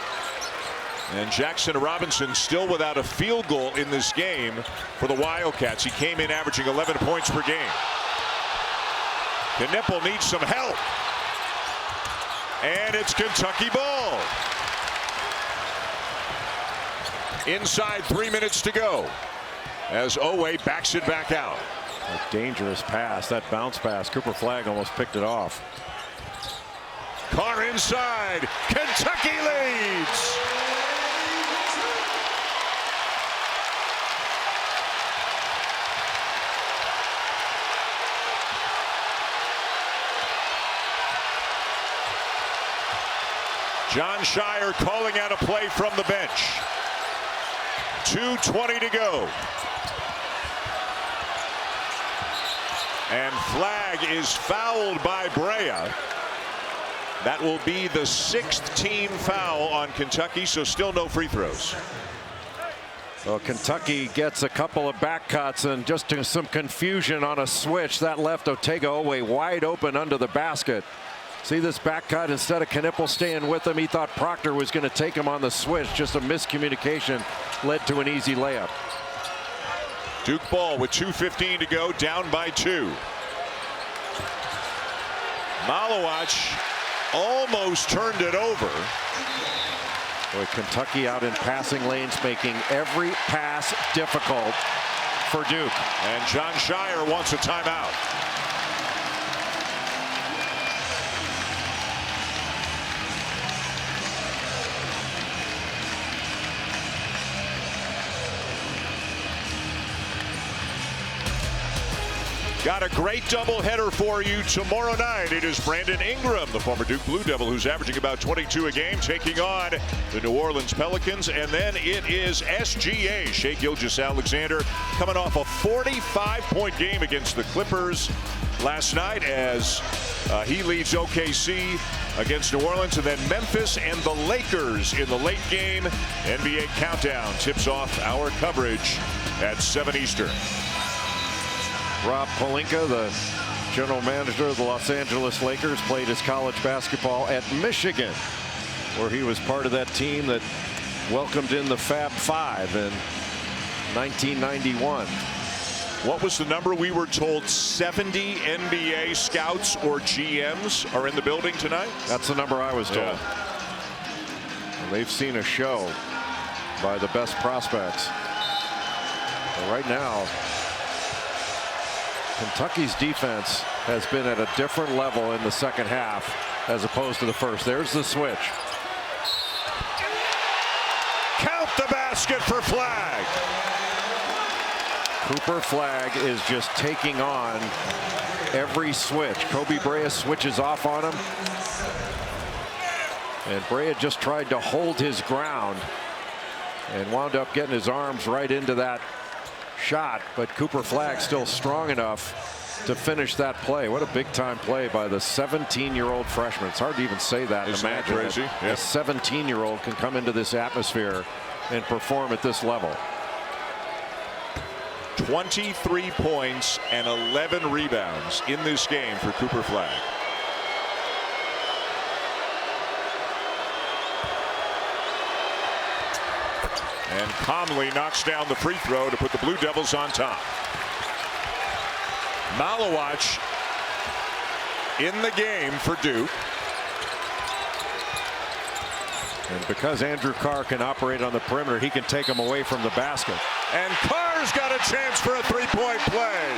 And Jackson Robinson still without a field goal in this game for the Wildcats. He came in averaging 11 points per game. Knipple needs some help. And it's Kentucky ball. Inside 3 minutes to go as Owe backs it back out. A dangerous pass, that bounce pass. Cooper Flagg almost picked it off. Carr inside. Kentucky leads. Jon Scheyer calling out a play from the bench. 2:20 to go. And Flagg is fouled by Brea. That will be the 6th team foul on Kentucky, so still no free throws. Well, Kentucky gets a couple of back cuts and just some confusion on a switch. That left Otega-Oweh wide open under the basket. See this back cut, instead of Knipple staying with him, he thought Proctor was going to take him on the switch. Just a miscommunication led to an easy layup. Duke ball with 2:15 to go, down by 2. Malawach almost turned it over. Boy, Kentucky out in passing lanes, making every pass difficult for Duke. And Jon Scheyer wants a timeout. Got a great doubleheader for you tomorrow night. It is Brandon Ingram, the former Duke Blue Devil, who's averaging about 22 a game, taking on the New Orleans Pelicans. And then it is SGA, Shai Gilgeous-Alexander, coming off a 45-point game against the Clippers last night as he leads OKC against New Orleans. And then Memphis and the Lakers in the late game. NBA Countdown tips off our coverage at 7 Eastern. Rob Pelinka, the general manager of the Los Angeles Lakers, played his college basketball at Michigan, where he was part of that team that welcomed in the Fab Five in 1991. What was the number? We were told 70 NBA scouts or GMs are in the building tonight. That's the number I was told. Yeah. And they've seen a show by the best prospects. But right now, Kentucky's defense has been at a different level in the second half as opposed to the first. There's the switch. Count the basket for Flagg. Cooper Flagg is just taking on every switch. Kobe Brea switches off on him. And Brea just tried to hold his ground and wound up getting his arms right into that shot, but Cooper Flagg still strong enough to finish that play. What a big-time play by the 17-year-old freshman. It's hard to even say that. Isn't that crazy? A 17-year-old can come into this atmosphere and perform at this level. 23 points and 11 rebounds in this game for Cooper Flagg. And Conley knocks down the free throw to put the Blue Devils on top. Malawach in the game for Duke. And because Andrew Carr can operate on the perimeter, he can take him away from the basket. And Carr's got a chance for a three-point play.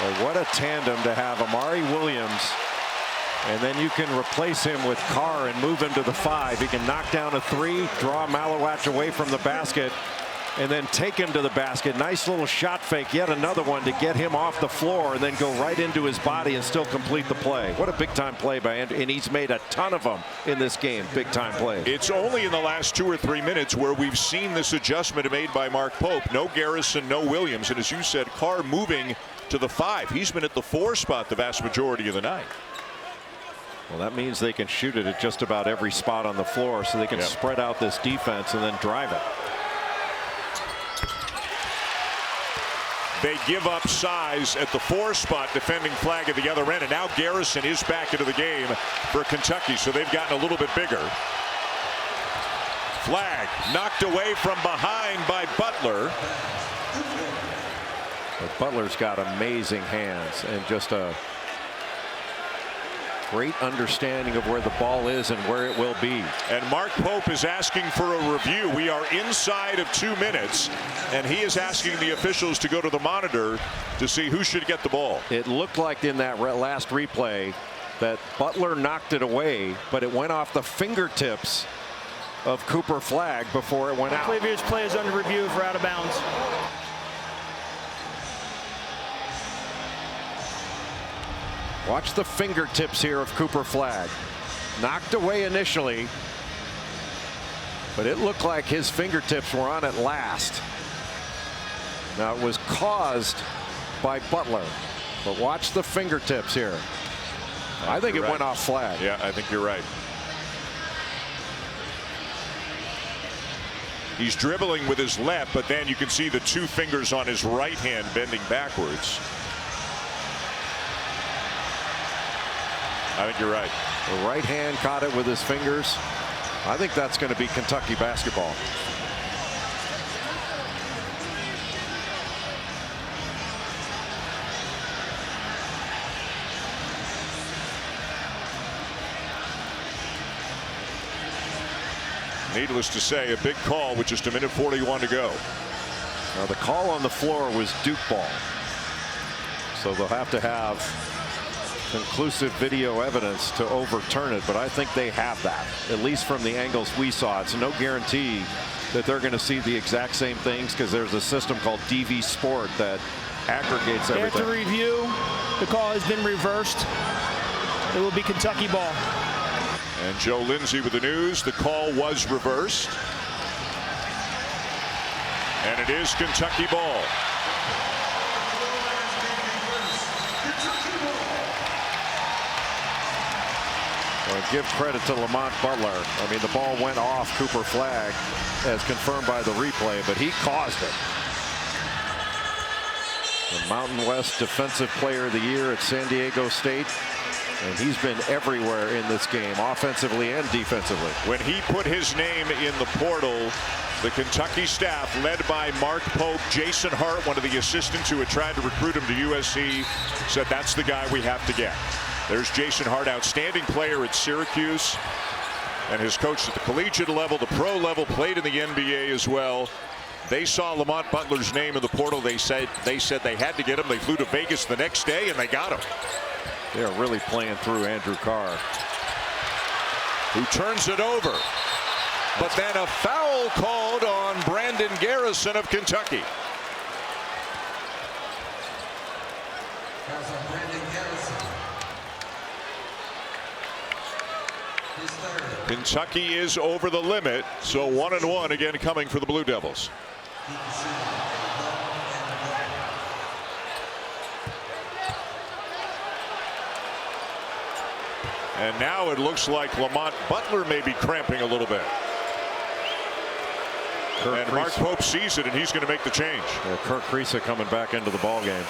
Well, what a tandem to have Amari Williams, and then you can replace him with Carr and move him to the 5. He can knock down a 3, draw Malawach away from the basket, and then take him to the basket. Nice little shot fake, yet another one to get him off the floor and then go right into his body and still complete the play. What a big-time play by Andrew, and he's made a ton of them in this game, big-time plays. It's only in the last 2 or 3 minutes where we've seen this adjustment made by Mark Pope. No Garrison, no Williams, and as you said, Carr moving to the 5. He's been at the 4 spot the vast majority of the night. Well, that means they can shoot it at just about every spot on the floor, so they can spread out this defense and then drive it. They give up size at the 4 spot, defending Flagg at the other end, and now Garrison is back into the game for Kentucky, so they've gotten a little bit bigger. Flagg knocked away from behind by Butler. But Butler's got amazing hands and just a Great understanding of where the ball is and where it will be. And Mark Pope is asking for a review. We are inside of 2 minutes, and he is asking the officials to go to the monitor to see who should get the ball. It looked like in that last replay that Butler knocked it away, but it went off the fingertips of Cooper Flagg before it went out. Clavier's play is under review for out of bounds. Watch the fingertips here of Cooper Flagg. Knocked away initially, but it looked like his fingertips were on it last. Now it was caused by Butler, but watch the fingertips here. I think it went off Flagg. Yeah, I think you're right. He's dribbling with his left, but then you can see the 2 fingers on his right hand bending backwards. I think you're right. The right hand caught it with his fingers. I think that's going to be Kentucky basketball. Needless to say, a big call with just 1:41 to go. Now the call on the floor was Duke ball. So they'll have to have conclusive video evidence to overturn it, but I think they have that, at least from the angles we saw. It's no guarantee that they're going to see the exact same things because there's a system called DV Sport that aggregates everything. After review, the call has been reversed. It will be Kentucky ball. And Joe Lindsay with the news. The call was reversed. And it is Kentucky ball. Well, give credit to Lamont Butler. I mean, the ball went off Cooper Flagg as confirmed by the replay, but he caused it. The Mountain West Defensive Player of the Year at San Diego State. And he's been everywhere in this game, offensively and defensively. When he put his name in the portal, the Kentucky staff, led by Mark Pope, Jason Hart, one of the assistants who had tried to recruit him to USC, said that's the guy we have to get. There's Jason Hart, outstanding player at Syracuse, and his coach at the collegiate level, the pro level, played in the NBA as well. They saw Lamont Butler's name in the portal. They said they had to get him. They flew to Vegas the next day, and they got him. They're really playing through Andrew Carr, who turns it over. But then a foul called on Brandon Garrison of Kentucky. Kentucky is over the limit, so 1-1 again coming for the Blue Devils. And now it looks like Lamont Butler may be cramping a little bit. And Mark Pope sees it, and he's going to make the change. Yeah, Kirk Kriisa coming back into the ball game.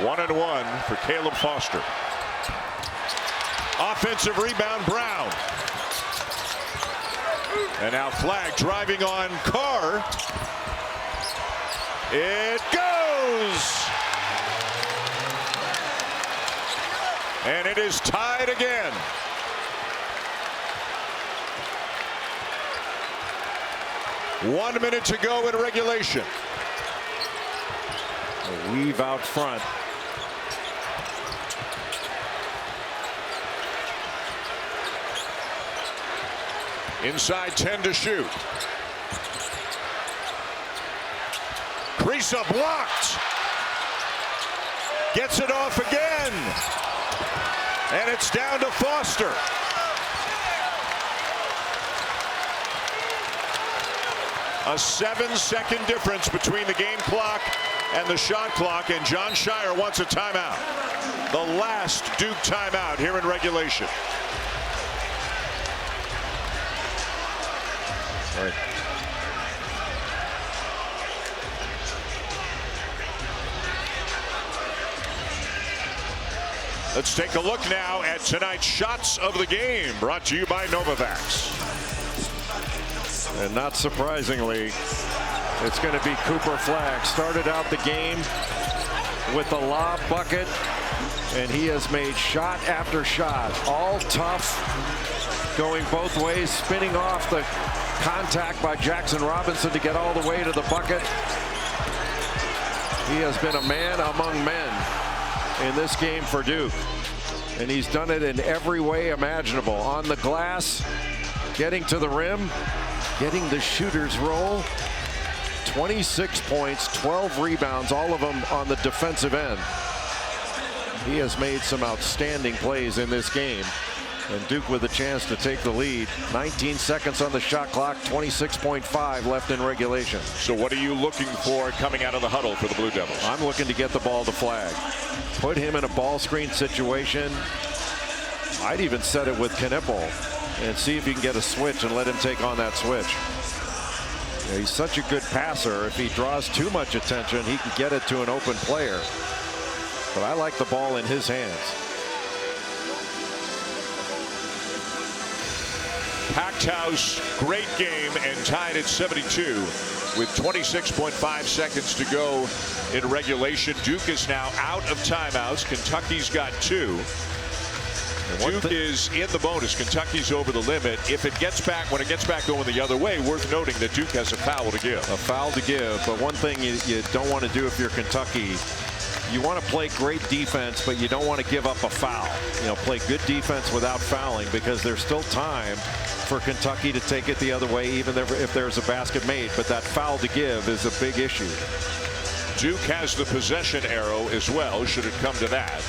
One and one for Caleb Foster. Offensive rebound, Brown. And now Flagg driving on Carr. It goes. And it is tied again. One minute to go in regulation. A weave out front. Inside 10 to shoot. Kriisa blocked. Gets it off again. And it's down to Foster. A 7-second difference between the game clock and the shot clock, and John Shire wants a timeout. The last Duke timeout here in regulation. Right. Let's take a look now at tonight's shots of the game, brought to you by Novavax. And not surprisingly, it's going to be Cooper Flagg. Started out the game with the lob bucket, and he has made shot after shot, all tough, going both ways, spinning off the contact by Jackson Robinson to get all the way to the bucket. He has been a man among men in this game for Duke, and he's done it in every way imaginable. On the glass, getting to the rim, getting the shooter's roll. 26 points, 12 rebounds, all of them on the defensive end. He has made some outstanding plays in this game, and Duke with a chance to take the lead. 19 seconds on the shot clock, 26.5 left in regulation. So what are you looking for coming out of the huddle for the Blue Devils? I'm looking to get the ball to Flagg. Put him in a ball screen situation. I'd even set it with Knipple and see if you can get a switch and let him take on that switch. Yeah, he's such a good passer. If he draws too much attention, he can get it to an open player. But I like the ball in his hands. Packed house, great game, and tied at 72 with 26.5 seconds to go in regulation. Duke is now out of timeouts. Kentucky's got 2. Duke is in the bonus. Kentucky's over the limit. If it gets back, when it gets back going the other way, worth noting that Duke has a foul to give. A foul to give, but one thing you don't want to do if you're Kentucky, you want to play great defense, but you don't want to give up a foul. You know, play good defense without fouling, because there's still time for Kentucky to take it the other way, even if there's a basket made. But that foul to give is a big issue. Duke has the possession arrow as well, should it come to that.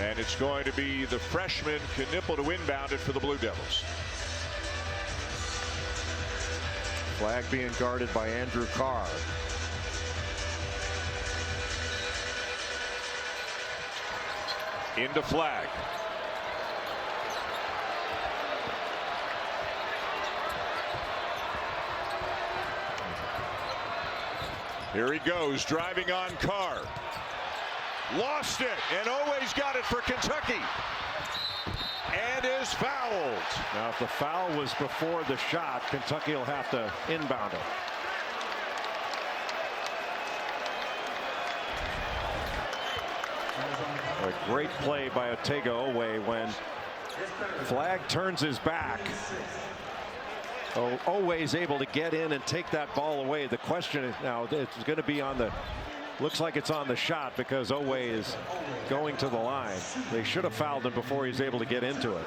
And it's going to be the freshman Knipple to inbound it for the Blue Devils. Flagg being guarded by Andrew Carr. Into Flagg. Here he goes, driving on Carr. Lost it, and always got it for Kentucky. And is fouled. Now, if the foul was before the shot, Kentucky will have to inbound it. A great play by Otega Owe when Flagg turns his back. Owe is able to get in and take that ball away. The question is now, it's going to be on the, looks like it's on the shot, because Owe is going to the line. They should have fouled him before he's able to get into it.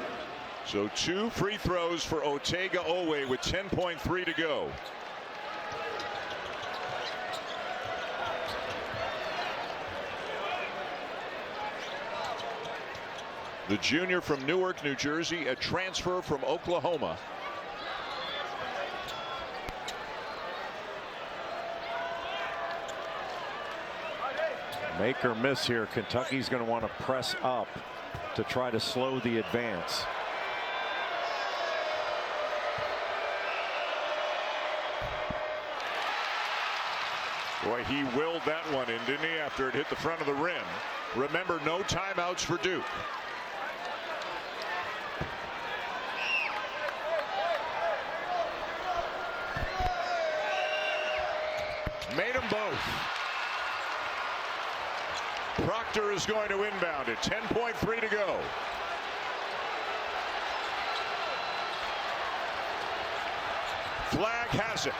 So 2 free throws for Otega Owe with 10.3 to go. The junior from Newark, New Jersey, a transfer from Oklahoma. Make or miss here. Kentucky's going to want to press up to try to slow the advance. Boy, he willed that one in, didn't he, after it hit the front of the rim. Remember, no timeouts for Duke. Made them both. Proctor is going to inbound it. 10.3 to go. Flagg has it.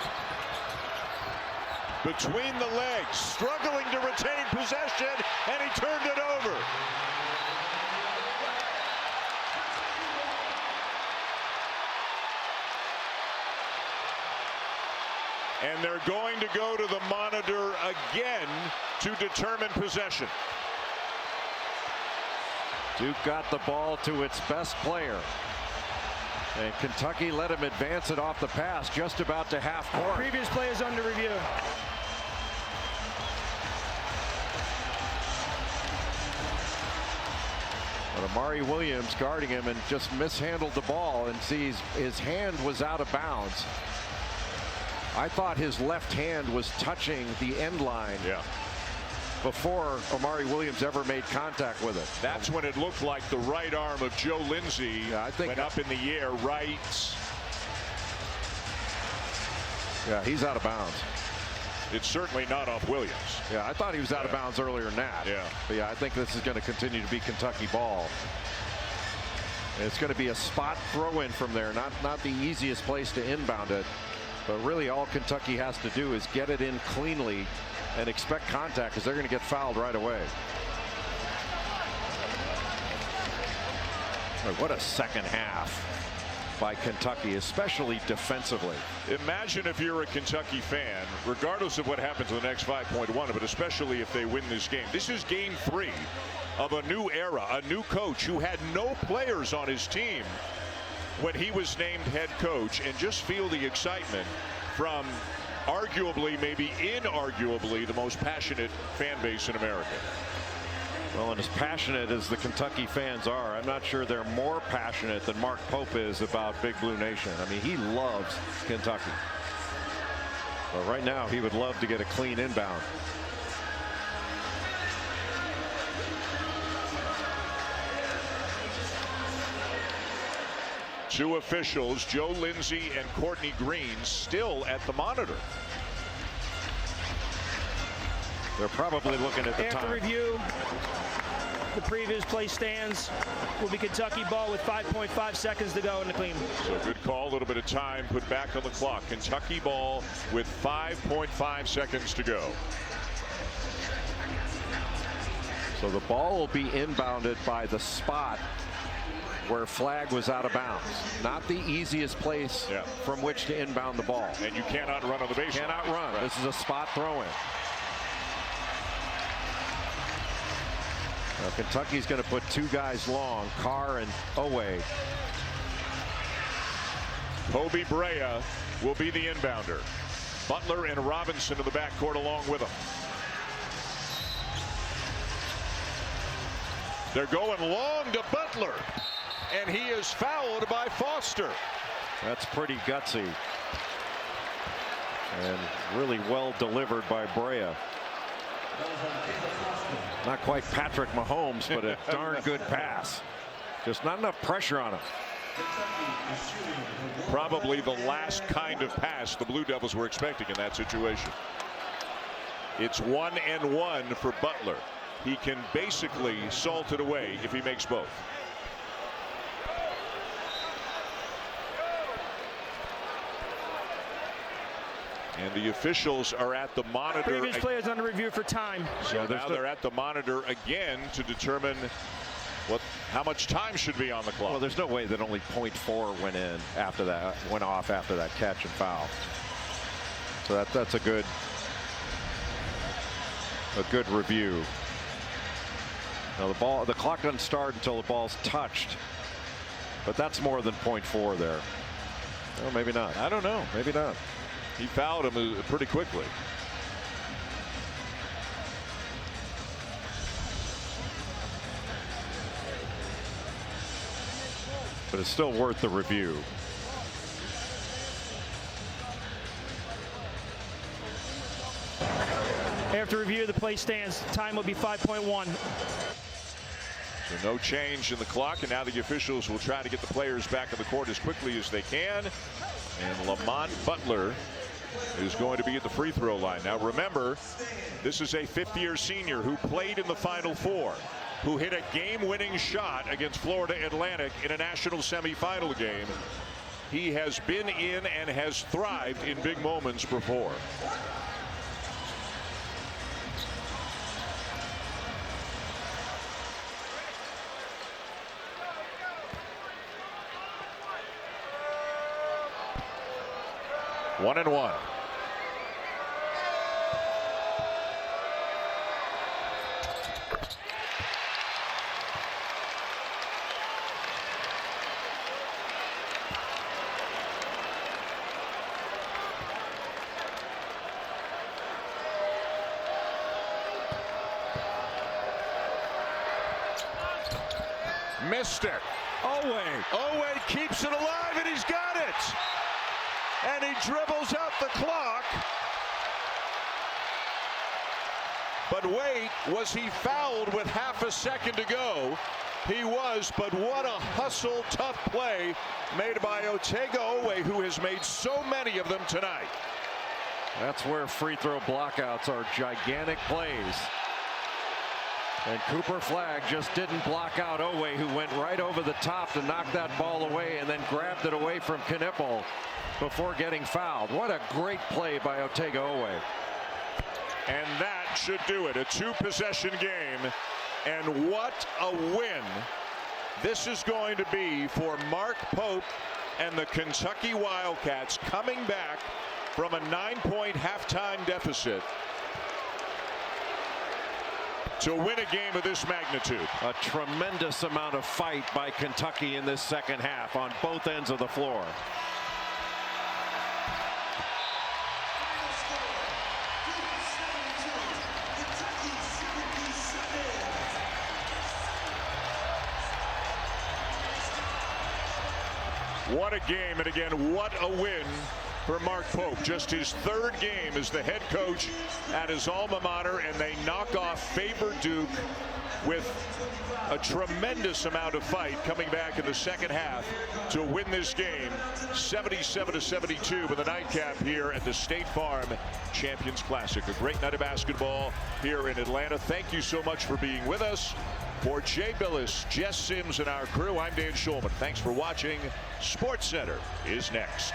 Between the legs, struggling to retain possession, and he turned it over. And they're going to go to the monitor again to determine possession. Duke got the ball to its best player. And Kentucky let him advance it off the pass just about to half court. Previous play is under review. But Amari Williams guarding him and just mishandled the ball, and sees his hand was out of bounds. I thought his left hand was touching the end line. Yeah. before Omari Williams ever made contact with it. That's when it looked like the right arm of Joe Lindsey went up in the air right. Yeah, he's out of bounds. It's certainly not off Williams. Yeah, I thought he was out of bounds earlier than that. Yeah. But yeah, I think this is going to continue to be Kentucky ball. And it's going to be a spot throw in from there. Not the easiest place to inbound it. But really all Kentucky has to do is get it in cleanly and expect contact, because they're going to get fouled right away. What a second half by Kentucky, especially defensively. Imagine if you're a Kentucky fan, regardless of what happens in the next 5.1, but especially if they win this game. This is game 3 of a new era, a new coach who had no players on his team when he was named head coach, and just feel the excitement from arguably, maybe inarguably, the most passionate fan base in America. Well, and as passionate as the Kentucky fans are, I'm not sure they're more passionate than Mark Pope is about Big Blue Nation. I mean, he loves Kentucky. But right now, he would love to get a clean inbound. Two officials, Joe Lindsey and Courtney Green, still at the monitor. They're probably looking at the After time. review, the previous play stands will be Kentucky ball with 5.5 seconds to go in the clean. So good call, a little bit of time put back on the clock. Kentucky ball with 5.5 seconds to go. So the ball will be inbounded by the spot where flag was out of bounds. Not the easiest place from which to inbound the ball. And you cannot run on the baseline. Cannot run. Right. This is a spot throw-in. Now Kentucky's going to put two guys long, Carr and Owe. Kobe Brea will be the inbounder. Butler and Robinson in the backcourt along with him. They're going long to Butler, and he is fouled by Foster. That's pretty gutsy and really well delivered by Brea. Not quite Patrick Mahomes, but a darn good pass. Just not enough pressure on him. Probably the last kind of pass the Blue Devils were expecting in that situation. It's 1-and-1 for Butler. He can basically salt it away if he makes both. And the officials are at the monitor. Previous players under review for time. So now they're at the monitor again to determine how much time should be on the clock. Well, there's no way that only .4 went off after that catch and foul. So that's a good review. Now the clock doesn't start until the ball's touched, but that's more than .4 there. Well, maybe not. I don't know. Maybe not. He fouled him pretty quickly. But it's still worth the review. After review, the play stands. Time will be 5.1. So no change in the clock, and now the officials will try to get the players back on the court as quickly as they can. And Lamont Butler is going to be at the free throw line. Now remember, this is a fifth-year senior who played in the Final Four, who hit a game-winning shot against Florida Atlantic in a national semifinal game. He has been in and has thrived in big moments before. One and one. Missed it. Owe keeps it alive, and he's got it. And he dribbles out the clock. But wait, was he fouled with half a second to go? He was, but what a hustle, tough play made by Otega-Owe, who has made so many of them tonight. That's where free throw blockouts are gigantic plays. And Cooper Flagg just didn't block out Owe, who went right over the top to knock that ball away and then grabbed it away from Knipple before getting fouled. What a great play by Otega-Owe. And that should do it. A two-possession game. And what a win this is going to be for Mark Pope and the Kentucky Wildcats, coming back from a 9-point halftime deficit to win a game of this magnitude. A tremendous amount of fight by Kentucky in this second half on both ends of the floor. What a game, and again, what a win for Mark Pope. Just his third game as the head coach at his alma mater, and they knock off favored Duke with a tremendous amount of fight coming back in the second half to win this game 77-72 with a nightcap here at the State Farm Champions Classic. A great night of basketball here in Atlanta. Thank you so much for being with us. For Jay Billis, Jess Sims, and our crew, I'm Dan Schulman. Thanks for watching. SportsCenter is next.